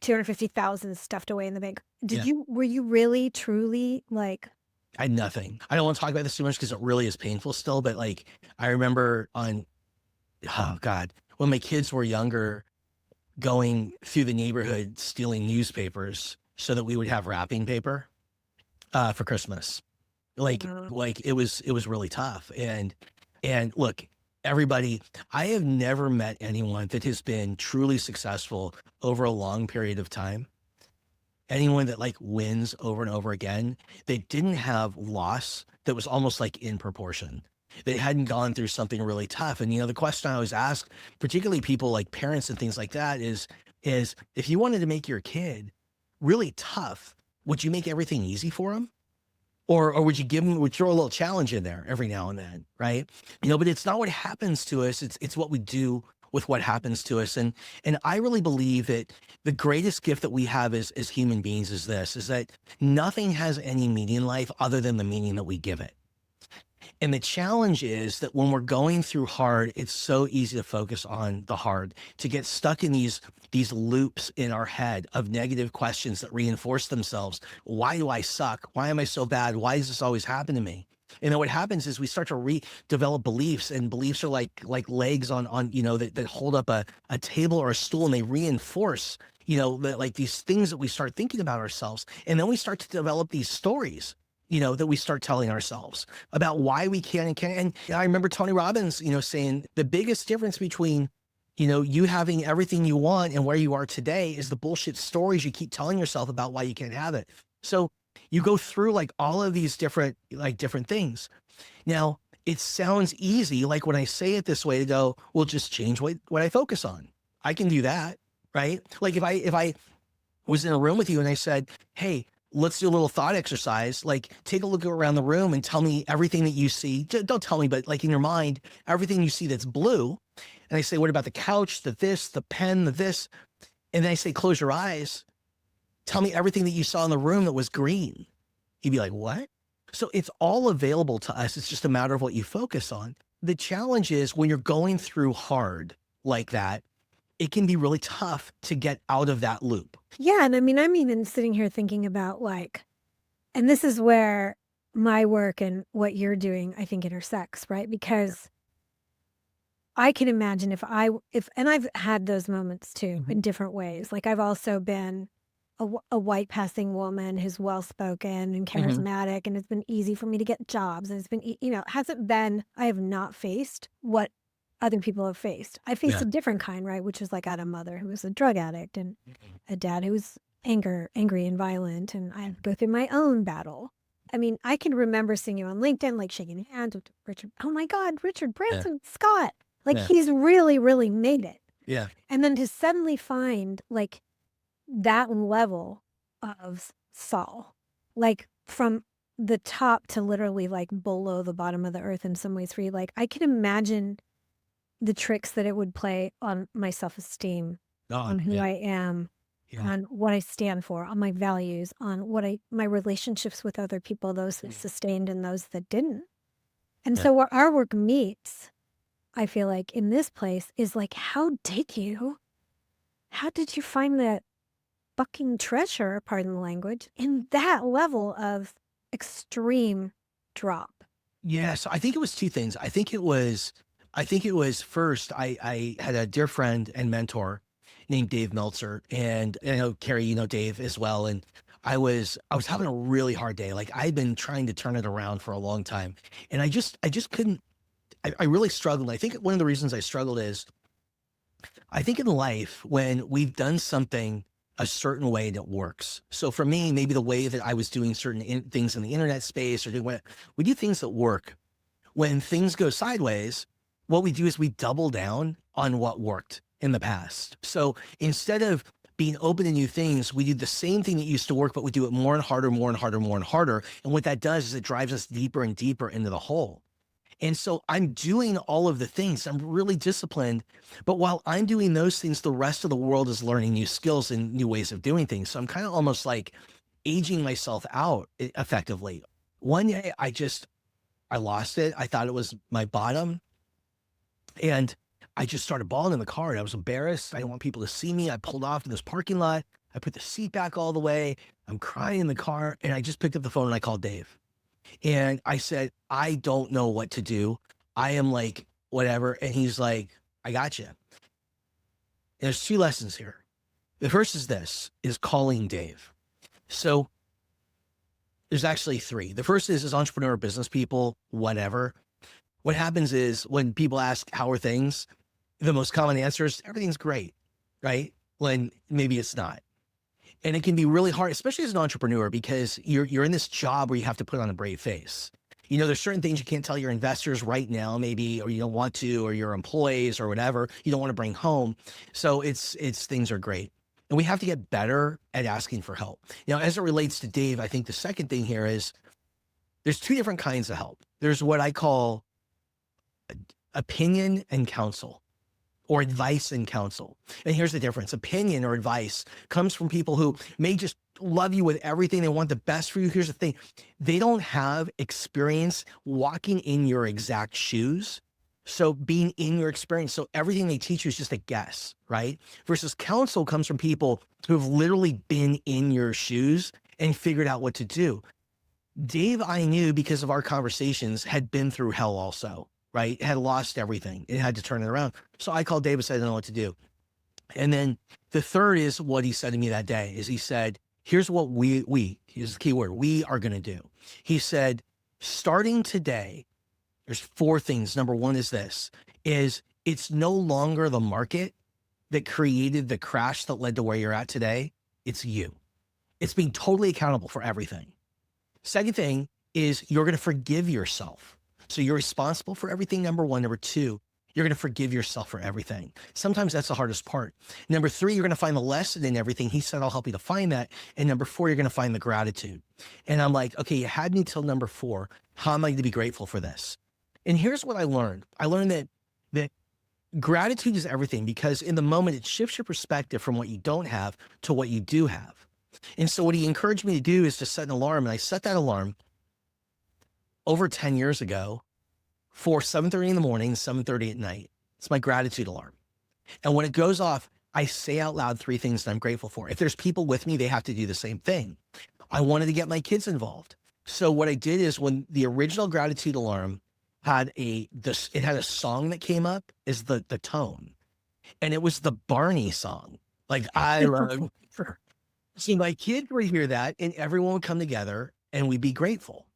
250,000 stuffed away in the bank. Yeah. Were you really, truly like, I had nothing. I don't want to talk about this too much because it really is painful still, but like, I remember oh God, when my kids were younger, going through the neighborhood, stealing newspapers so that we would have wrapping paper, for Christmas. Like, uh, it was really tough. And look, everybody, I have never met anyone that has been truly successful over a long period of time. Anyone that like wins over and over again, they didn't have loss that was almost like in proportion. They hadn't gone through something really tough. And, the question I always ask, particularly people like parents and things like that is if you wanted to make your kid really tough, would you make everything easy for them? Or would you would throw a little challenge in there every now and then, right? But it's not what happens to us. It's what we do with what happens to us. And I really believe that the greatest gift that we have as human beings is that nothing has any meaning in life other than the meaning that we give it. And the challenge is that when we're going through hard, it's so easy to focus on the hard, to get stuck in these loops in our head of negative questions that reinforce themselves. Why do I suck? Why am I so bad? Why does this always happen to me? And then what happens is we start to redevelop beliefs, and beliefs are like legs on that hold up a table or a stool, and they reinforce like these things that we start thinking about ourselves. And then we start to develop these stories that we start telling ourselves about why we can and can't. And I remember Tony Robbins, saying the biggest difference between, you having everything you want and where you are today is the bullshit stories you keep telling yourself about why you can't have it. So you go through like all of these different things. Now, it sounds easy, like when I say it this way, to go, well, just change what I focus on. I can do that, right? Like if I was in a room with you and I said, hey, let's do a little thought exercise. Like, take a look around the room and tell me everything that you see. Don't tell me, but like in your mind, everything you see that's blue. And I say, what about the couch, the this, the pen, the this? And then I say, close your eyes. Tell me everything that you saw in the room that was green. You'd be like, what? So it's all available to us. It's just a matter of what you focus on. The challenge is when you're going through hard like that, it can be really tough to get out of that loop. yeah. And I mean, I'm even sitting here thinking about like, and this is where my work and what you're doing, I think, intersects, right? Because I can imagine and I've had those moments too in different ways. Like I've also been a white passing woman who's well-spoken and charismatic, and it's been easy for me to get jobs. And it's been, I have not faced what other people have faced. I faced Yeah. a different kind, right? Which was like I had a mother who was a drug addict and a dad who was angry and violent. And I had to go through my own battle. I mean, I can remember seeing you on LinkedIn, like shaking hands with Richard. Oh my God, Richard Branson, Scott. Like Yeah. he's really, really made it. Yeah. And then to suddenly find like that level of Saul, like from the top to literally like below the bottom of the earth in some ways for you, like I can imagine the tricks that it would play on my self-esteem, on who I am, on what I stand for, on my values, on my relationships with other people, those that sustained and those that didn't. And so where our work meets, I feel like in this place is like, how did you find that fucking treasure, pardon the language, in that level of extreme drop? Yeah. So I think it was two things. I think it was first, I had a dear friend and mentor named Dave Meltzer, and I know Cari, Dave as well. And I was having a really hard day. Like I'd been trying to turn it around for a long time, and I just couldn't. I really struggled. I think one of the reasons I struggled is I think in life, when we've done something a certain way that works. So for me, maybe the way that I was doing certain things in the internet space, or doing we do things that work. When things go sideways, what we do is we double down on what worked in the past. So instead of being open to new things, we do the same thing that used to work, but we do it more and harder, more and harder, more and harder. And what that does is it drives us deeper and deeper into the hole. And so I'm doing all of the things. I'm really disciplined. But while I'm doing those things, the rest of the world is learning new skills and new ways of doing things. So I'm kind of almost like aging myself out effectively. One day I lost it. I thought it was my bottom. And I just started bawling in the car and I was embarrassed. I didn't want people to see me. I pulled off in this parking lot. I put the seat back all the way. I'm crying in the car. And I just picked up the phone and I called Dave. And I said, I don't know what to do. I am like, whatever. And he's like, I got you. There's two lessons here. The first is calling Dave. So there's actually three. The first is as entrepreneur business people, whatever. What happens is when people ask, how are things? The most common answer is everything's great, right? When maybe it's not. And it can be really hard, especially as an entrepreneur, because you're in this job where you have to put on a brave face. You know, there's certain things you can't tell your investors right now, maybe, or you don't want to, or your employees or whatever, you don't want to bring home. So it's things are great. And we have to get better at asking for help. Now, as it relates to Dave, I think the second thing here is there's two different kinds of help. There's what I call opinion and counsel, or advice and counsel. And here's the difference. Opinion or advice comes from people who may just love you with everything. They want the best for you. Here's the thing. They don't have experience walking in your exact shoes. So being in your experience. So everything they teach you is just a guess, right? Versus counsel comes from people who have literally been in your shoes and figured out what to do. Dave, I knew because of our conversations, had been through hell also. Right? Had lost everything. It had to turn it around. So I called Dave and said, I don't know what to do. And then the third is what he said to me that day is he said, here's what here's the key word, we are going to do. He said, starting today, there's four things. Number one is it's no longer the market that created the crash that led to where you're at today. It's you. It's being totally accountable for everything. Second thing is you're going to forgive yourself. So you're responsible for everything, number one. Number two, you're going to forgive yourself for everything. Sometimes that's the hardest part. Number three, you're going to find the lesson in everything. He said, I'll help you to find that. And number four, you're going to find the gratitude. And I'm like, okay, you had me till number four. How am I going to be grateful for this? And here's what I learned. I learned that gratitude is everything, because in the moment, it shifts your perspective from what you don't have to what you do have. And so what he encouraged me to do is to set an alarm. And I set that alarm over 10 years ago for 7:30 in the morning, 7:30 at night. It's my gratitude alarm. And when it goes off, I say out loud three things that I'm grateful for. If there's people with me, they have to do the same thing. I wanted to get my kids involved. So what I did is when the original gratitude alarm had it had a song that came up is the tone. And it was the Barney song. Like I love. So my kids would hear that and everyone would come together and we'd be grateful.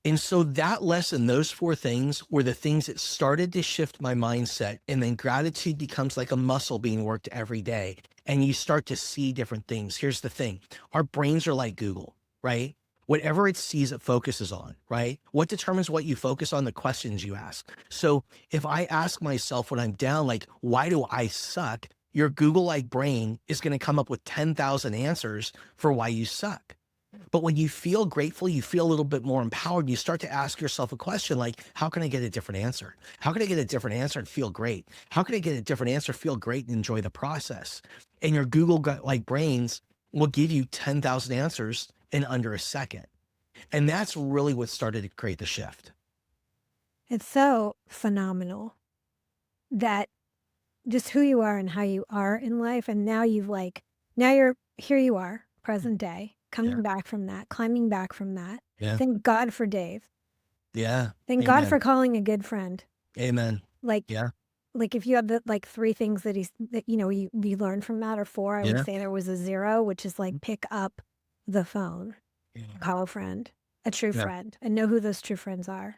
And so that lesson, those four things were the things that started to shift my mindset. And then gratitude becomes like a muscle being worked every day. And you start to see different things. Here's the thing. Our brains are like Google, right? Whatever it sees, it focuses on, right? What determines what you focus on? The questions you ask. So if I ask myself when I'm down, like, why do I suck? Your Google-like brain is going to come up with 10,000 answers for why you suck. But when you feel grateful, you feel a little bit more empowered. You start to ask yourself a question like, how can I get a different answer? How can I get a different answer and feel great? How can I get a different answer, feel great, and enjoy the process? And your Google-like brains will give you 10,000 answers in under a second. And that's really what started to create the shift. It's so phenomenal that just who you are and how you are in life. And now here you are, present day, coming back from that, climbing back from that. Yeah. Thank God for Dave. Yeah. Thank God for calling a good friend. Amen. Like if you have the three things that you learned from that, or four, I would say there was a zero, which is like pick up the phone, call a friend, a true friend, and know who those true friends are.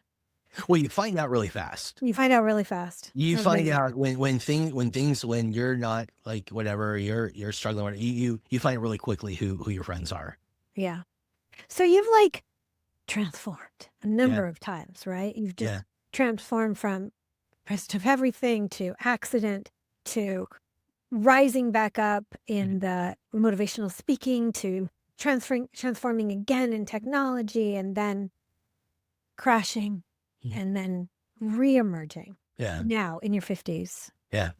Well, you find out really fast. You find out really fast. You find out when you're not like whatever you're struggling with, you find out really quickly who your friends are. Yeah. So you've like transformed a number of times, right? You've just transformed from president of everything to accident to rising back up in the motivational speaking to transforming again in technology and then crashing and then re-emerging Yeah. now in your 50s. Yeah.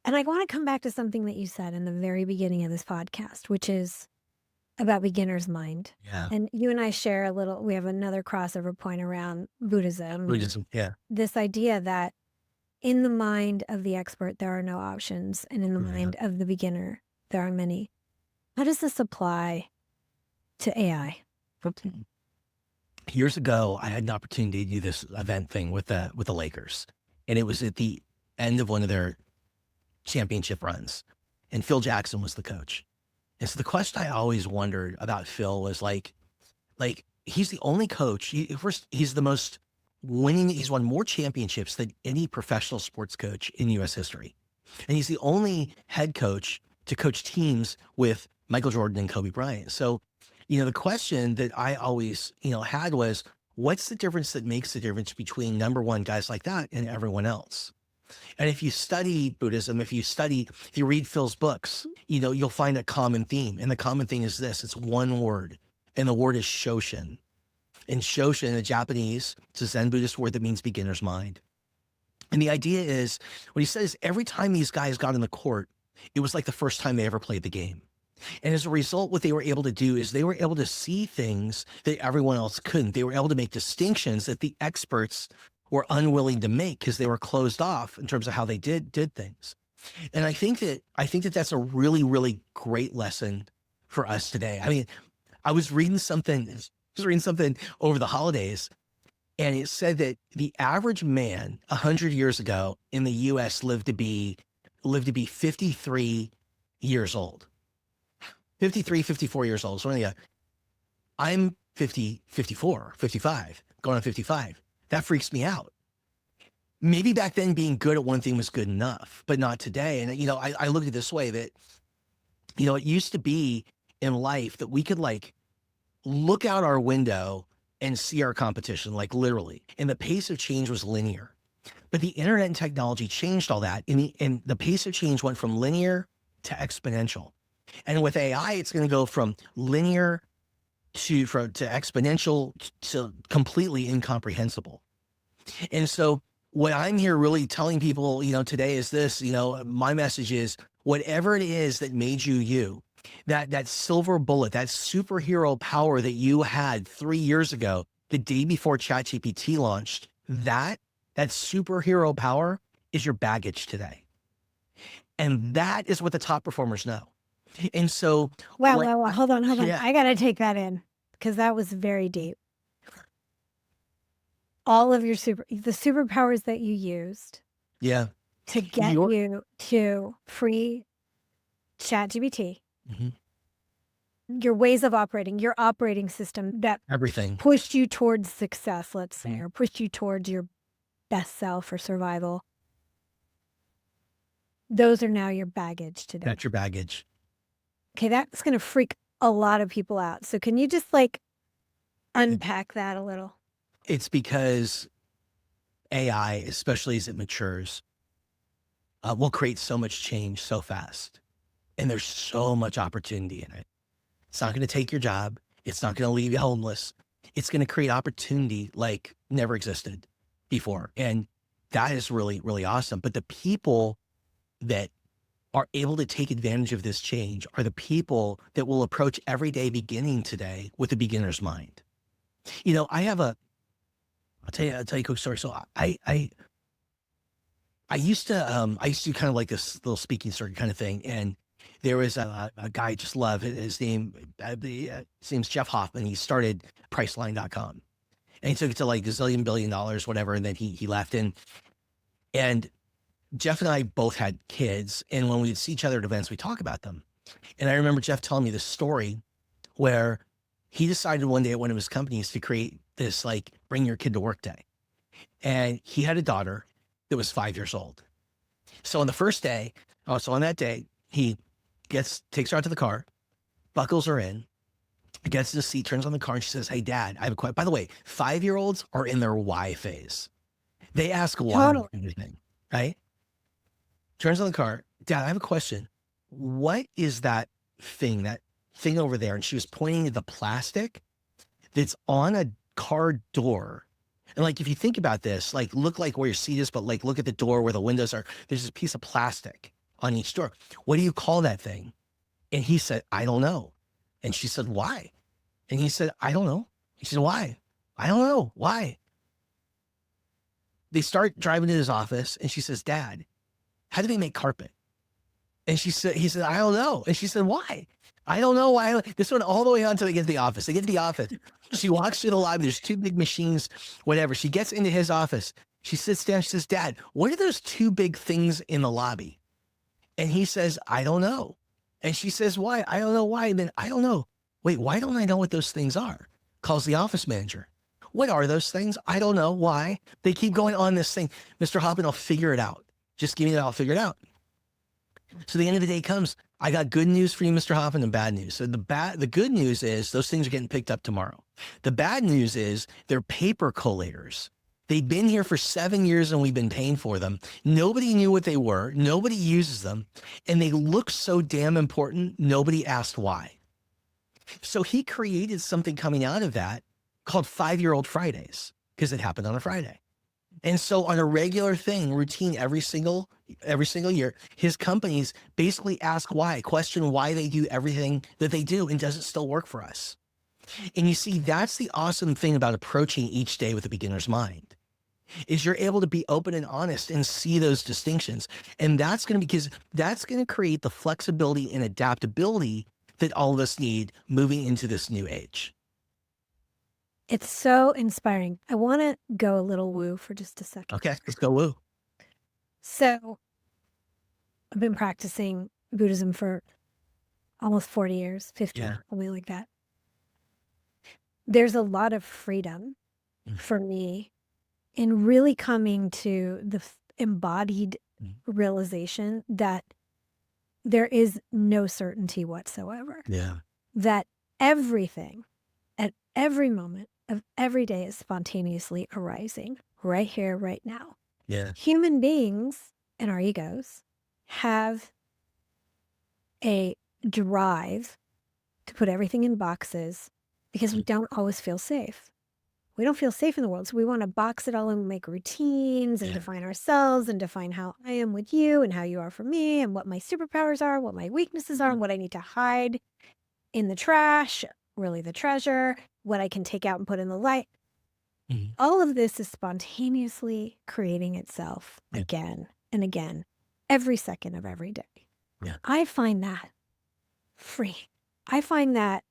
And I want to come back to something that you said in the very beginning of this podcast, which is about beginner's mind. Yeah. And you and I share we have another crossover point around Buddhism. Buddhism. Yeah. This idea that in the mind of the expert, there are no options. And in the mind of the beginner, there are many. How does this apply to AI? Years ago, I had an opportunity to do this event thing with the Lakers. And it was at the end of one of their championship runs. And Phil Jackson was the coach. And so the question I always wondered about Phil was like he's the only coach. He's the most winning. He's won more championships than any professional sports coach in U.S. history. And he's the only head coach to coach teams with Michael Jordan and Kobe Bryant. So, the question that I always, had was, what's the difference that makes the difference between number one guys like that and everyone else? And if you study Buddhism, if you read Phil's books, you'll find a common theme. And the common thing is this: it's one word, and the word is Shoshin. And Shoshin in the Japanese, it's a Zen Buddhist word that means beginner's mind. And the idea is, what he says, every time these guys got in the court, it was like the first time they ever played the game. And as a result, what they were able to do is they were able to see things that everyone else couldn't. They were able to make distinctions that the experts were unwilling to make because they were closed off in terms of how they did things. And I think that that's a really, really great lesson for us today. I mean, I was reading something over the holidays, and it said that the average man 100 years ago in the US lived to be 53 years old. 53, 54 years old. So I'm 50, 54, 55, going on 55. That freaks me out. Maybe back then being good at one thing was good enough, but not today. And, I look at it this way that, it used to be in life that we could look out our window and see our competition, literally. And the pace of change was linear. But the internet and technology changed all that. And the pace of change went from linear to exponential. And with AI, it's going to go from linear to exponential to completely incomprehensible. And so what I'm here really telling people, today is this, my message is whatever it is that made you, that silver bullet, that superhero power that you had 3 years ago, the day before ChatGPT launched, that superhero power is your baggage today. And that is what the top performers know. And so, wow, hold on. Yeah. I got to take that in because that was very deep. All of the superpowers that you used, to get you to free ChatGPT, your ways of operating, your operating system that everything pushed you towards success, let's say, or pushed you towards your best self or survival. Those are now your baggage today. That's your baggage. Okay, that's going to freak a lot of people out. So can you just unpack that a little? It's because AI, especially as it matures, will create so much change so fast. And there's so much opportunity in it. It's not going to take your job. It's not going to leave you homeless. It's going to create opportunity like never existed before. And that is really, really awesome. But the people that are able to take advantage of this change are the people that will approach every day beginning today with a beginner's mind. I'll tell you a quick story. So I used to do kind of like this little speaking circuit kind of thing. And there was a guy I just love. His name's Jeff Hoffman. He started Priceline.com, and he took it to like $1 billion, whatever. And then he left. And Jeff and I both had kids. And when we'd see each other at events, we talk about them. And I remember Jeff telling me this story where he decided one day at one of his companies to create this bring your kid to work day. And he had a daughter that was 5 years old. So on that day, he takes her out to the car, buckles her in, gets to the seat, turns on the car, and she says, "Hey, Dad, I have a question." By the way, 5-year-olds are in their why phase. They ask why everything, right? Turns on the car. "Dad, I have a question. What is that thing over there?" And she was pointing at the plastic that's on a car door And like, if you think about this, like, look like where your seat is, but like, look at the door where the windows are. There's this piece of plastic on each door. What do you call that thing? And he said, I don't know. And she said, why? And he said, I don't know. He said, why? I don't know. Why? They start driving to his office and she says, Dad, how do they make carpet? And he said, I don't know. And she said, why? I don't know why. This went all the way on until they get to the office. They get to the office. She walks through the lobby. There's two big machines, whatever. She gets into his office. She sits down. She says, Dad, what are those two big things in the lobby? And he says, I don't know. And she says, why? I don't know why. And then I don't know. Wait, why don't I know what those things are? Calls the office manager. What are those things? I don't know. Why? They keep going on this thing. Mr. Hoffman, I'll figure it out. Just give me that. I'll figure it out. So the end of the day comes, I got good news for you, Mr. Hoffman, and bad news. So the good news is those things are getting picked up tomorrow. The bad news is they're paper collators. They've been here for 7 years and we've been paying for them. Nobody knew what they were. Nobody uses them. And they look so damn important. Nobody asked why. So he created something coming out of that called 5-Year-Old Fridays, because it happened on a Friday. And so on a regular thing, routine, every single year, his companies basically ask why, question why they do everything that they do, and does it still work for us? And you see, that's the awesome thing about approaching each day with a beginner's mind, is you're able to be open and honest and see those distinctions. And that's going to create the flexibility and adaptability that all of us need moving into this new age. It's so inspiring. I want to go a little woo for just a second. Okay, let's go woo. So I've been practicing Buddhism for almost 40 years, 50, something like that. There's a lot of freedom for me in really coming to the embodied realization that there is no certainty whatsoever. Yeah. That everything at every moment of every day is spontaneously arising right here, right now. Yeah. Human beings and our egos have a drive to put everything in boxes because we don't always feel safe. We don't feel safe in the world. So we want to box it all and make routines and define ourselves and define how I am with you and how you are for me and what my superpowers are, what my weaknesses are, and what I need to hide in the trash, really the treasure, what I can take out and put in the light. All of this is spontaneously creating itself again and again, every second of every day. Yeah. I find that free. I find that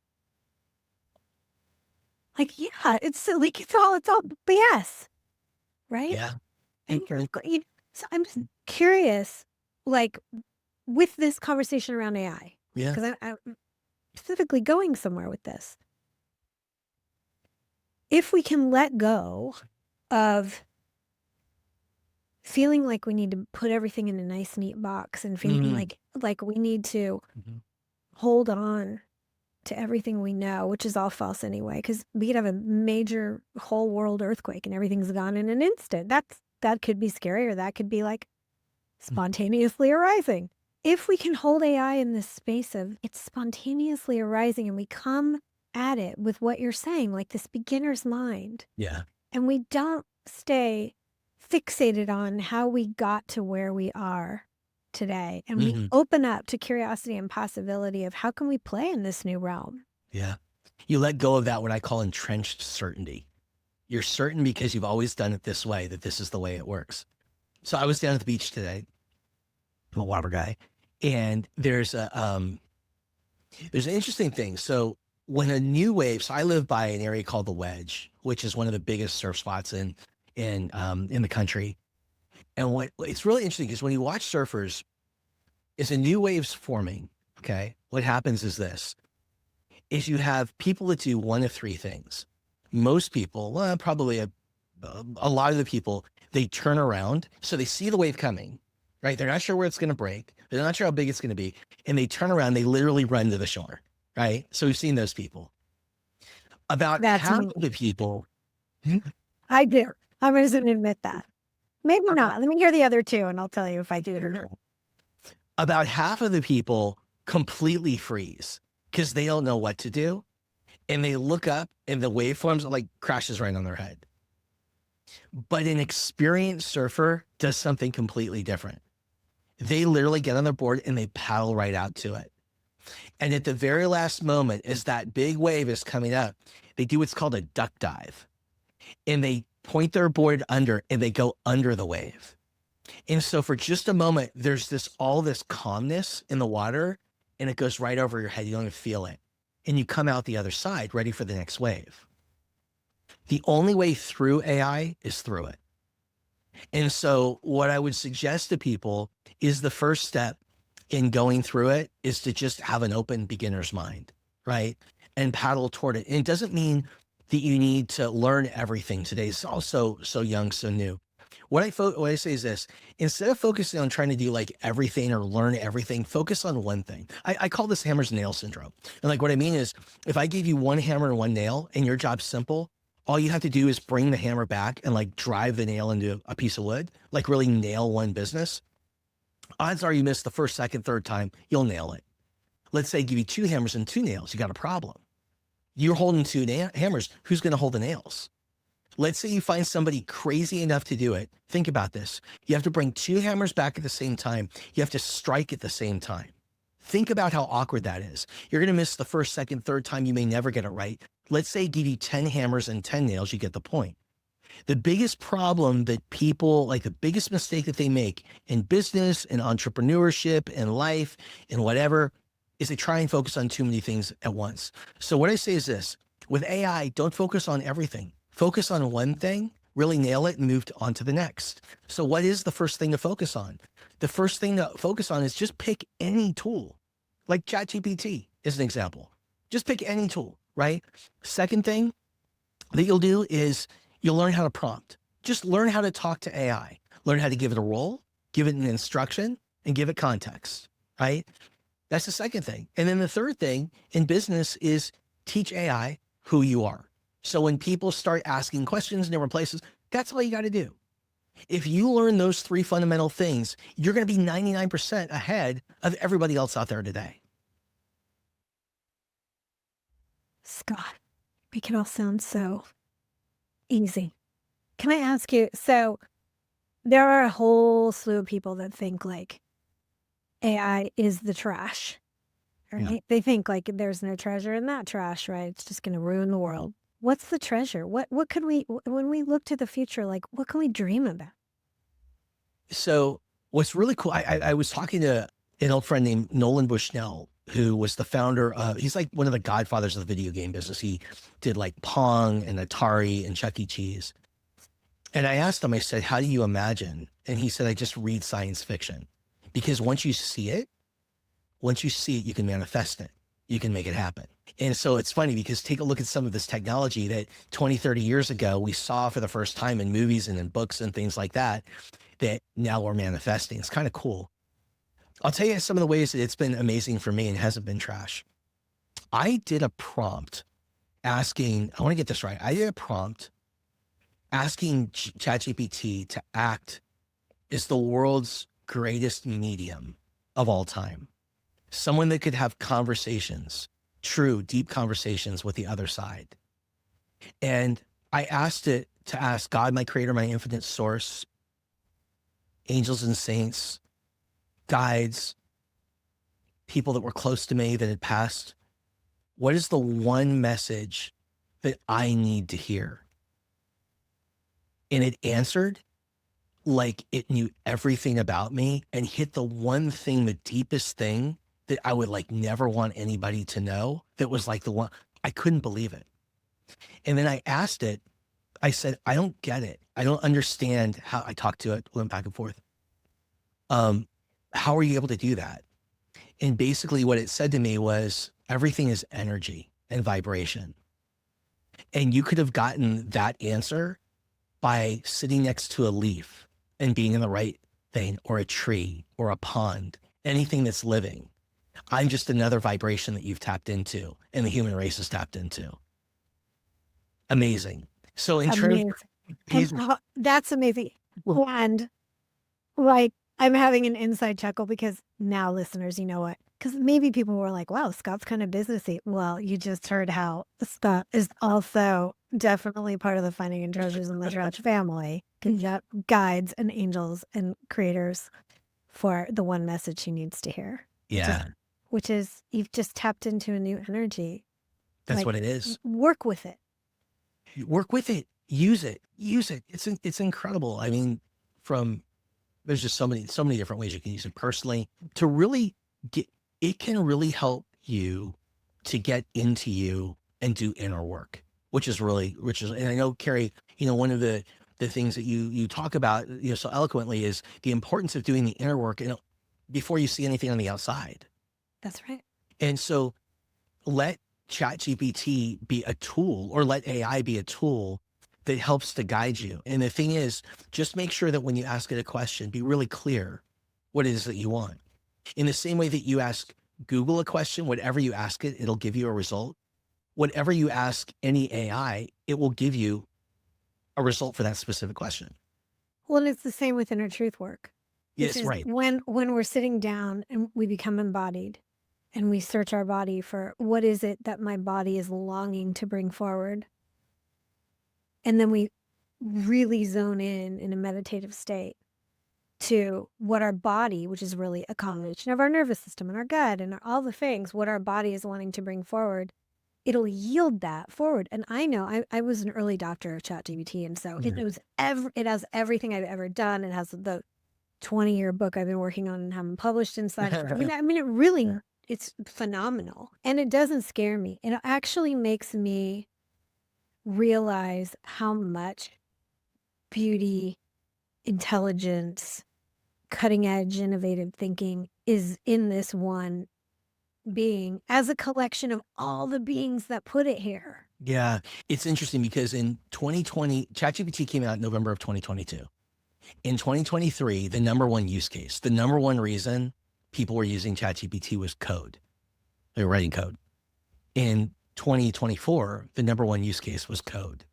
like, yeah, it's like, it's all BS, right? Yeah. And so I'm just curious, like with this conversation around AI, because I'm specifically going somewhere with this. If we can let go of feeling like we need to put everything in a nice, neat box and feeling like we need to hold on to everything we know, which is all false anyway, because we could have a major whole world earthquake and everything's gone in an instant. That could be scary, or that could be like spontaneously arising. If we can hold AI in this space of it's spontaneously arising and we come at it with what you're saying, like this beginner's mind. Yeah. And we don't stay fixated on how we got to where we are today. And we open up to curiosity and possibility of how can we play in this new realm? Yeah. You let go of that, what I call entrenched certainty. You're certain because you've always done it this way, that this is the way it works. So I was down at the beach today, I'm a water guy, and there's an interesting thing. So when a new wave, so I live by an area called the Wedge, which is one of the biggest surf spots in the country. And what it's really interesting is when you watch surfers, is a new wave's forming. Okay. What happens is this, is you have people that do one of three things. Most people, well, probably a lot of the people, they turn around. So they see the wave coming, right? They're not sure where it's going to break. They're not sure how big it's going to be. And they turn around, they literally run to the shore, right? So we've seen those people. About half of the people. I do. I'm just going to admit that. Maybe not. Let me hear the other two and I'll tell you if I do it or not. About half of the people completely freeze because they don't know what to do. And they look up and the waveforms like crashes right on their head. But an experienced surfer does something completely different. They literally get on their board and they paddle right out to it. And at the very last moment, as that big wave is coming up, they do what's called a duck dive. And they point their board under and they go under the wave. And so for just a moment, there's all this calmness in the water, and it goes right over your head. You don't even feel it. And you come out the other side ready for the next wave. The only way through AI is through it. And so what I would suggest to people is the first step in going through it is to just have an open beginner's mind, right? And paddle toward it. And it doesn't mean that you need to learn everything today. It's also so young, so new. What I say is this: instead of focusing on trying to do like everything or learn everything, focus on one thing. I call this hammer's nail syndrome. And like what I mean is, if I give you one hammer and one nail and your job's simple, all you have to do is bring the hammer back and like drive the nail into a piece of wood, like really nail one business. Odds are you miss the first, second, third time, you'll nail it. Let's say give you two hammers and two nails, you got a problem. You're holding two hammers, who's going to hold the nails? Let's say you find somebody crazy enough to do it. Think about this. You have to bring two hammers back at the same time. You have to strike at the same time. Think about how awkward that is. You're going to miss the first, second, third time. You may never get it right. Let's say give you 10 hammers and 10 nails. You get the point. The biggest problem that people, like the biggest mistake that they make in business and entrepreneurship and life and whatever, is they try and focus on too many things at once. So what I say is this: with AI, don't focus on everything. Focus on one thing, really nail it, and move on to the next. So what is the first thing to focus on? The first thing to focus on is just pick any tool, like ChatGPT is an example. Just pick any tool, right? Second thing that you'll do is you'll learn how to prompt. Just learn how to talk to AI. Learn how to give it a role, give it an instruction, and give it context, right? That's the second thing. And then the third thing in business is teach AI who you are. So when people start asking questions in different places, that's all you got to do. If you learn those three fundamental things, you're going to be 99% ahead of everybody else out there today. Scott, make it all sound so easy. Can I ask you, so there are a whole slew of people that think like AI is the trash, right? Yeah. They think like there's no treasure in that trash, right? It's just going to ruin the world. What's the treasure? What could we, when we look to the future, like what can we dream about? So what's really cool, I was talking to an old friend named Nolan Bushnell, who was the founder of, he's like one of the godfathers of the video game business. He did like Pong and Atari and Chuck E. Cheese. And I asked him, I said, how do you imagine? And he said, I just read science fiction, because once you see it, you can manifest it. You can make it happen. And so it's funny because take a look at some of this technology that 20, 30 years ago, we saw for the first time in movies and in books and things like that, that now we're manifesting. It's kind of cool. I'll tell you some of the ways that it's been amazing for me and hasn't been trash. I did a prompt asking, I want to get this right. I did a prompt asking ChatGPT to act as the world's greatest medium of all time. Someone that could have conversations, true, deep conversations with the other side. And I asked it to ask God, my creator, my infinite source, angels and saints, guides, people that were close to me that had passed, what is the one message that I need to hear? And it answered like it knew everything about me and hit the one thing, the deepest thing that I would like never want anybody to know. That was like the one, I couldn't believe it. And then I asked it, I said, I don't get it. I don't understand how. I talked to it, went back and forth. How are you able to do that? And basically what it said to me was, everything is energy and vibration. And you could have gotten that answer by sitting next to a leaf and being in the right thing, or a tree or a pond, anything that's living. I'm just another vibration that you've tapped into and the human race has tapped into. Amazing. So in terms, that's amazing. And like, I'm having an inside chuckle because now, listeners, you know what? because maybe people were like, wow, Scott's kind of businessy. Well, you just heard how Scott is also definitely part of the finding and treasures in the Crouch family. He's got guides and angels and creators for the one message he needs to hear. Yeah, Which is you've just tapped into a new energy. that's Like, what it is. work with it. Work with it. Use it. Use it. It's incredible. I mean, there's just so many different ways you can use it personally to really it can really help you to get into you and do inner work, and I know, Cari, one of the things that you talk about, so eloquently is the importance of doing the inner work, before you see anything on the outside. That's right. And so let ChatGPT be a tool, or let AI be a tool that helps to guide you. And the thing is, just make sure that when you ask it a question, be really clear what it is that you want. In the same way that you ask Google a question, whatever you ask it, it'll give you a result. Whatever you ask any AI, it will give you a result for that specific question. Well, and it's the same with inner truth work. Yes, right. When we're sitting down and we become embodied and we search our body for what is it that my body is longing to bring forward. And then we really zone in a meditative state to what our body, which is really a combination of our nervous system and our gut and all the things, what our body is wanting to bring forward, it'll yield that forward. And I know I was an early adopter of ChatGPT, and so it has everything I've ever done. It has the 20-year book I've been working on and haven't published inside. I mean, it really, it's phenomenal. And it doesn't scare me. It actually makes me realize how much beauty, intelligence, cutting edge, innovative thinking is in this one being as a collection of all the beings that put it here. Yeah. It's interesting because in 2020, ChatGPT came out in November of 2022. In 2023, the number one use case, the number one reason people were using ChatGPT was code. They were writing code. In 2024, the number one use case was code.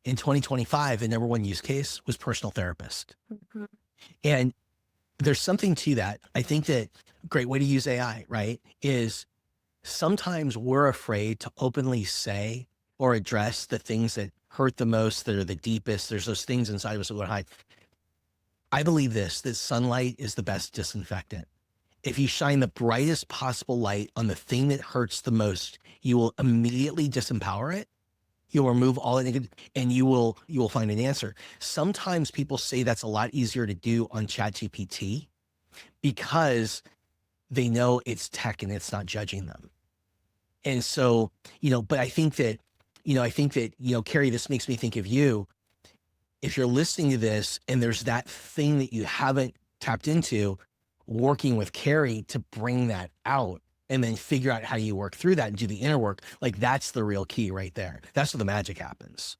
In 2025, the number one use case was personal therapist. Mhm. And there's something to that. I think that a great way to use AI, right, is sometimes we're afraid to openly say or address the things that hurt the most, that are the deepest. There's those things inside of us that we hide. I believe that sunlight is the best disinfectant. If you shine the brightest possible light on the thing that hurts the most, you will immediately disempower it. You'll remove all the negative, and you will find an answer. Sometimes people say that's a lot easier to do on ChatGPT because they know it's tech and it's not judging them. And so, but I think that, Cari, this makes me think of you. If you're listening to this and there's that thing that you haven't tapped into, working with Cari to bring that out and then figure out how you work through that and do the inner work, like that's the real key right there. That's where the magic happens.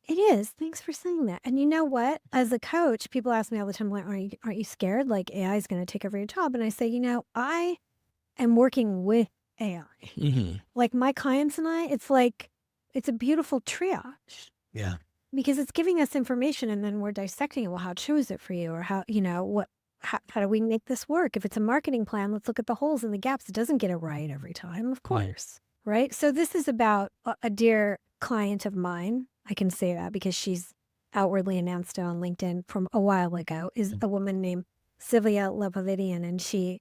It is. Thanks for saying that. And you know what? As a coach, people ask me all the time, like, aren't you scared? Like AI is going to take over your job. And I say, I am working with AI. Mm-hmm. Like my clients and I, it's like, it's a beautiful triage. Yeah. Because it's giving us information and then we're dissecting it. Well, how true is it for you? Or how do we make this work? If it's a marketing plan, let's look at the holes and the gaps. It doesn't get it right every time, of course. Right? So this is about a dear client of mine. I can say that because she's outwardly announced it on LinkedIn from a while ago, is a woman named Sylvia Lepovidian. And she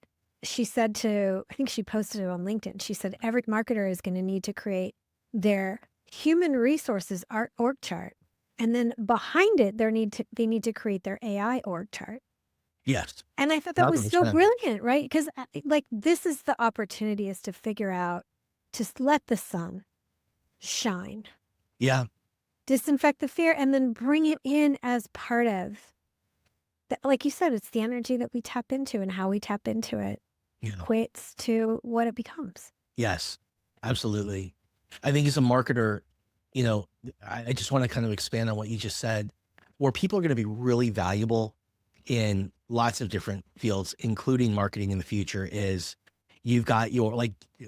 said I think she posted it on LinkedIn. She said, every marketer is going to need to create their human resources org chart. And then behind it, they need to create their AI org chart. Yes. And I thought that was so brilliant, right? Because this is the opportunity, is to figure out, to let the sun shine. Yeah. Disinfect the fear and then bring it in as part of that. Like you said, it's the energy that we tap into, and how we tap into it equates to what it becomes. Yes, absolutely. I think as a marketer, I just want to kind of expand on what you just said, where people are going to be really valuable in lots of different fields, including marketing in the future, is you've got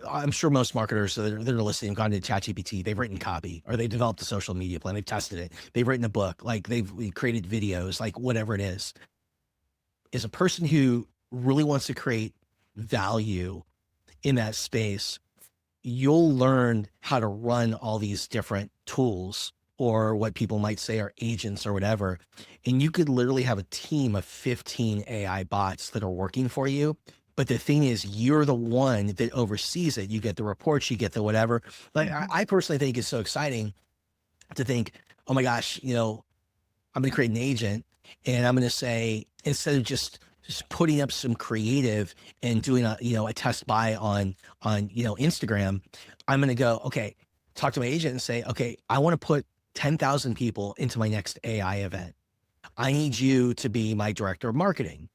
I'm sure most marketers that are listening have gone to ChatGPT, they've written copy, or they developed a social media plan, they've tested it, they've written a book, like they've created videos, like whatever it is a person who really wants to create value in that space, you'll learn how to run all these different tools, or what people might say are agents or whatever. And you could literally have a team of 15 AI bots that are working for you. But the thing is, you're the one that oversees it. You get the reports, you get the whatever. Like, I personally think it's so exciting to think, oh my gosh, I'm going to create an agent, and I'm going to say, instead of just putting up some creative and doing a test buy on Instagram, I'm going to go, okay, talk to my agent and say, okay, I want to put 10,000 people into my next AI event. I need you to be my director of marketing.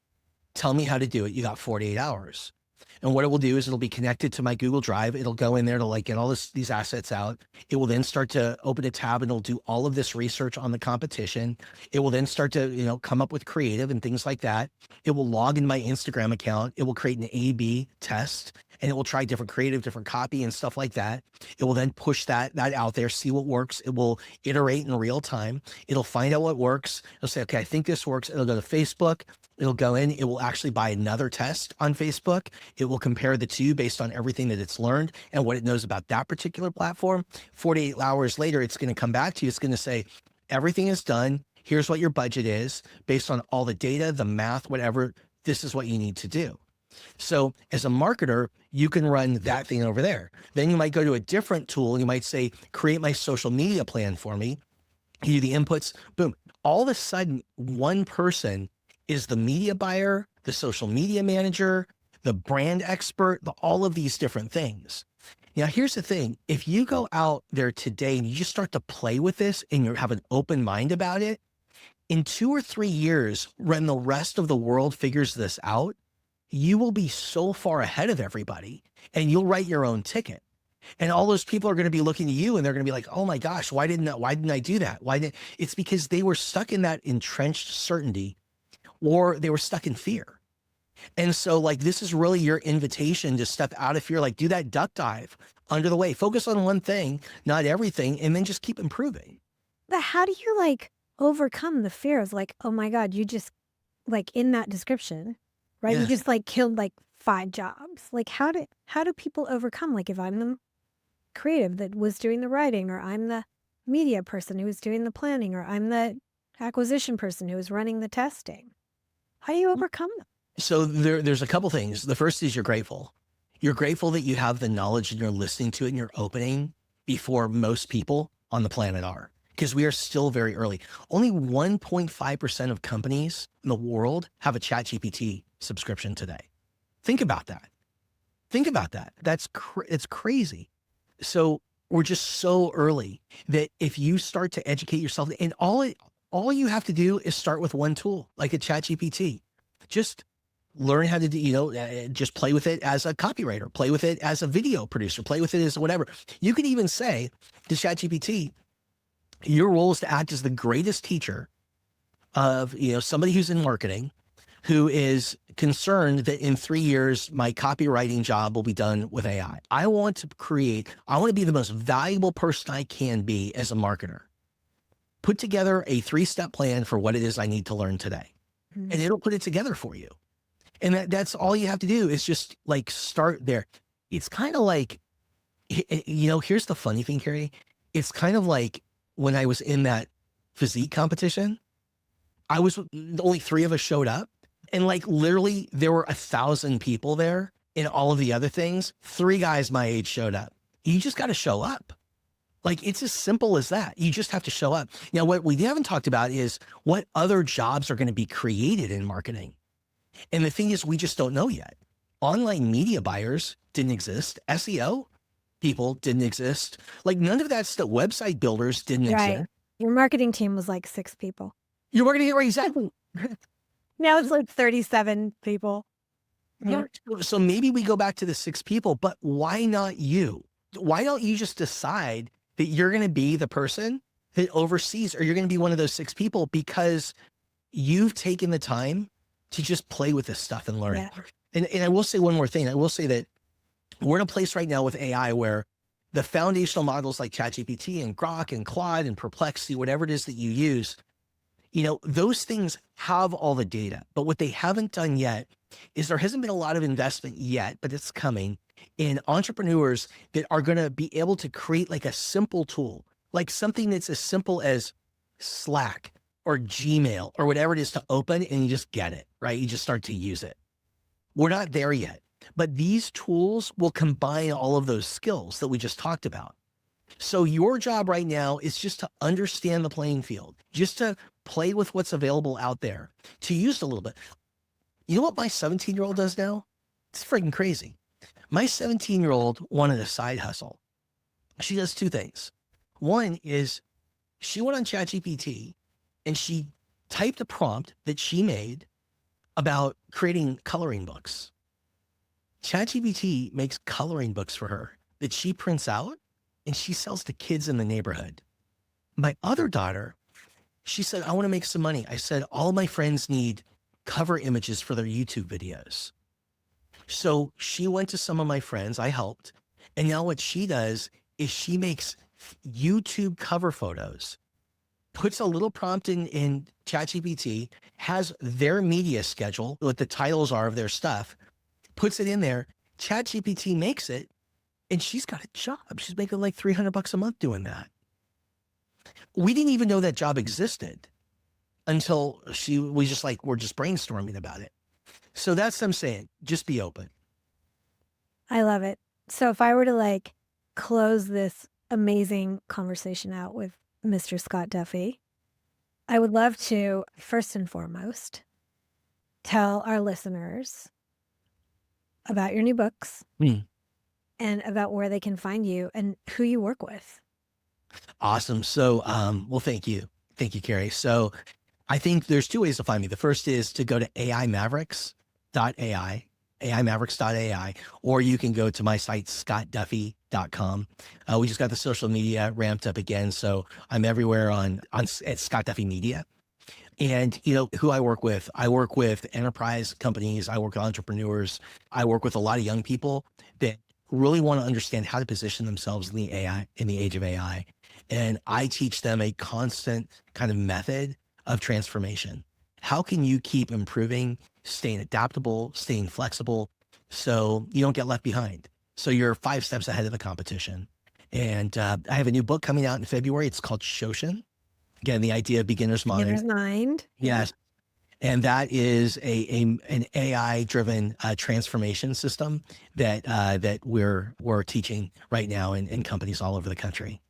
Tell me how to do it. You got 48 hours. And what it will do is it'll be connected to my Google Drive. It'll go in there to get all these assets out. It will then start to open a tab, and it'll do all of this research on the competition. It will then start to, come up with creative and things like that. It will log in my Instagram account. It will create an A/B test, and it will try different creative, different copy and stuff like that. It will then push that out there, see what works. It will iterate in real time. It'll find out what works. It'll say, okay, I think this works. It'll go to Facebook. It'll go in, it will actually buy another test on Facebook. It will compare the two based on everything that it's learned and what it knows about that particular platform. 48 hours later, it's going to come back to you. It's going to say, everything is done. Here's what your budget is based on all the data, the math, whatever. This is what you need to do. So as a marketer, you can run that thing over there. Then you might go to a different tool. You might say, create my social media plan for me. You do the inputs, boom. All of a sudden, one person is the media buyer, the social media manager, the brand expert, all of these different things. Now, here's the thing. If you go out there today and you just start to play with this and you have an open mind about it, in 2 or 3 years, when the rest of the world figures this out, you will be so far ahead of everybody, and you'll write your own ticket. And all those people are going to be looking to you, and they're going to be like, oh my gosh, why didn't I do that? It's because they were stuck in that entrenched certainty, or they were stuck in fear. And so this is really your invitation to step out of fear, do that duck dive under the way, focus on one thing, not everything, and then just keep improving. But how do you overcome the fear of oh my God, you just in that description, right? Yes. You just killed 5 jobs. How do people overcome, if I'm the creative that was doing the writing, or I'm the media person who was doing the planning, or I'm the acquisition person who was running the testing? How do you overcome them? So there's a couple things. The first is you're grateful. You're grateful that you have the knowledge and you're listening to it and you're opening before most people on the planet are, because we are still very early. Only 1.5% of companies in the world have a ChatGPT subscription today. Think about that. It's crazy. So we're just so early that if you start to educate yourself, and all you have to do is start with one tool, like a ChatGPT. Just learn how to do, just play with it as a copywriter, play with it as a video producer, play with it as whatever. You can even say to ChatGPT, your role is to act as the greatest teacher of, somebody who's in marketing, who is concerned that in 3 years, my copywriting job will be done with AI. I want to be the most valuable person I can be as a marketer. Put together a 3-step plan for what it is I need to learn today. Mm-hmm. And it'll put it together for you. And that's all you have to do is just start there. It's kind of here's the funny thing, Cari. It's kind of like when I was in that physique competition, only 3 of us showed up, and literally there were 1,000 people there in all of the other things. 3 guys my age showed up. You just got to show up. It's as simple as that. You just have to show up. Now, what we haven't talked about is what other jobs are going to be created in marketing. And the thing is, we just don't know yet. Online media buyers didn't exist. SEO people didn't exist. None of that stuff. Website builders didn't exist. Your marketing team was 6 people. Your marketing, right? Exactly. Now it's 37 people. Yeah. So maybe we go back to the 6 people, but why not you? Why don't you just decide that you're going to be the person that oversees, or you're going to be one of those 6 people because you've taken the time to just play with this stuff and learn it. And I will say one more thing. I will say that we're in a place right now with AI where the foundational models like ChatGPT and Grok and Claude and Perplexity, whatever it is that you use, those things have all the data. But what they haven't done yet is there hasn't been a lot of investment yet, but it's coming and entrepreneurs that are going to be able to create like a simple tool, like something that's as simple as Slack or Gmail or whatever it is to open, and you just get it, right? You just start to use it. We're not there yet, but these tools will combine all of those skills that we just talked about. So your job right now is just to understand the playing field, just to play with what's available out there, to use it a little bit. You know what my 17-year-old does now? It's freaking crazy. My 17-year-old wanted a side hustle. She does two things. One is she went on ChatGPT and she typed a prompt that she made about creating coloring books. ChatGPT makes coloring books for her that she prints out and she sells to kids in the neighborhood. My other daughter, she said, I want to make some money. I said, all my friends need cover images for their YouTube videos. So she went to some of my friends, I helped. And now what she does is she makes YouTube cover photos, puts a little prompt in ChatGPT, has their media schedule, what the titles are of their stuff, puts it in there. ChatGPT makes it, and she's got a job. She's making like $300 a month doing that. We didn't even know that job existed until we're just brainstorming about it. So that's what I'm saying. Just be open. I love it. So if I were to like close this amazing conversation out with Mr. Scott Duffy, I would love to, first and foremost, tell our listeners about your new books and about where they can find you and who you work with. Awesome. So, well, thank you. Thank you, Cari. So I think there's two ways to find me. The first is to go to AImavericks.ai, AImavericks.ai, or you can go to my site, scottduffy.com. We just got the social media ramped up again. So I'm everywhere at Scott Duffy Media. And you know who I work with enterprise companies. I work with entrepreneurs. I work with a lot of young people that really want to understand how to position themselves in the age of AI. And I teach them a constant kind of method of transformation. How can you keep improving, staying adaptable, staying flexible, so you don't get left behind? So you're 5 steps ahead of the competition. And I have a new book coming out in February. It's called Shoshin. Again, the idea of beginner's mind. Beginner's mind. Yes. And that is an AI-driven transformation system that we're teaching right now in companies all over the country.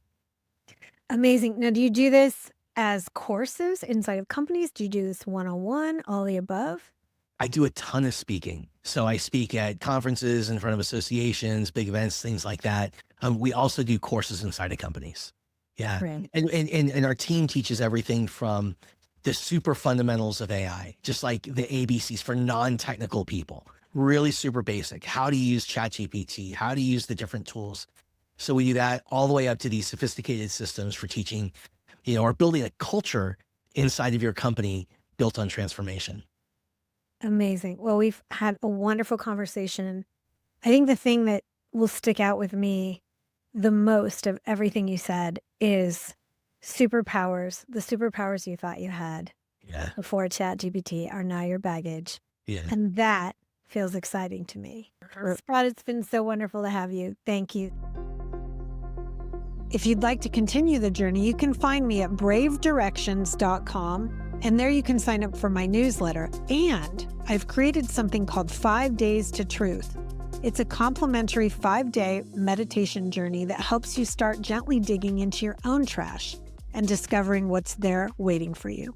Amazing. Now, do you do this as courses inside of companies? Do you do this one-on-one, all the above? I do a ton of speaking. So I speak at conferences, in front of associations, big events, things like that. We also do courses inside of companies. Yeah. Right. And our team teaches everything from the super fundamentals of AI, just like the ABCs for non-technical people, really super basic. How to use ChatGPT, how to use the different tools. So we do that all the way up to these sophisticated systems for teaching, or building a culture inside of your company built on transformation. Amazing. Well, we've had a wonderful conversation. I think the thing that will stick out with me the most of everything you said is superpowers. The superpowers you thought you had before ChatGPT are now your baggage. Yeah. And that feels exciting to me. Scott, it's been so wonderful to have you. Thank you. If you'd like to continue the journey, you can find me at bravedirections.com. And there you can sign up for my newsletter. And I've created something called 5 Days to Truth. It's a complimentary 5-day meditation journey that helps you start gently digging into your own trash and discovering what's there waiting for you.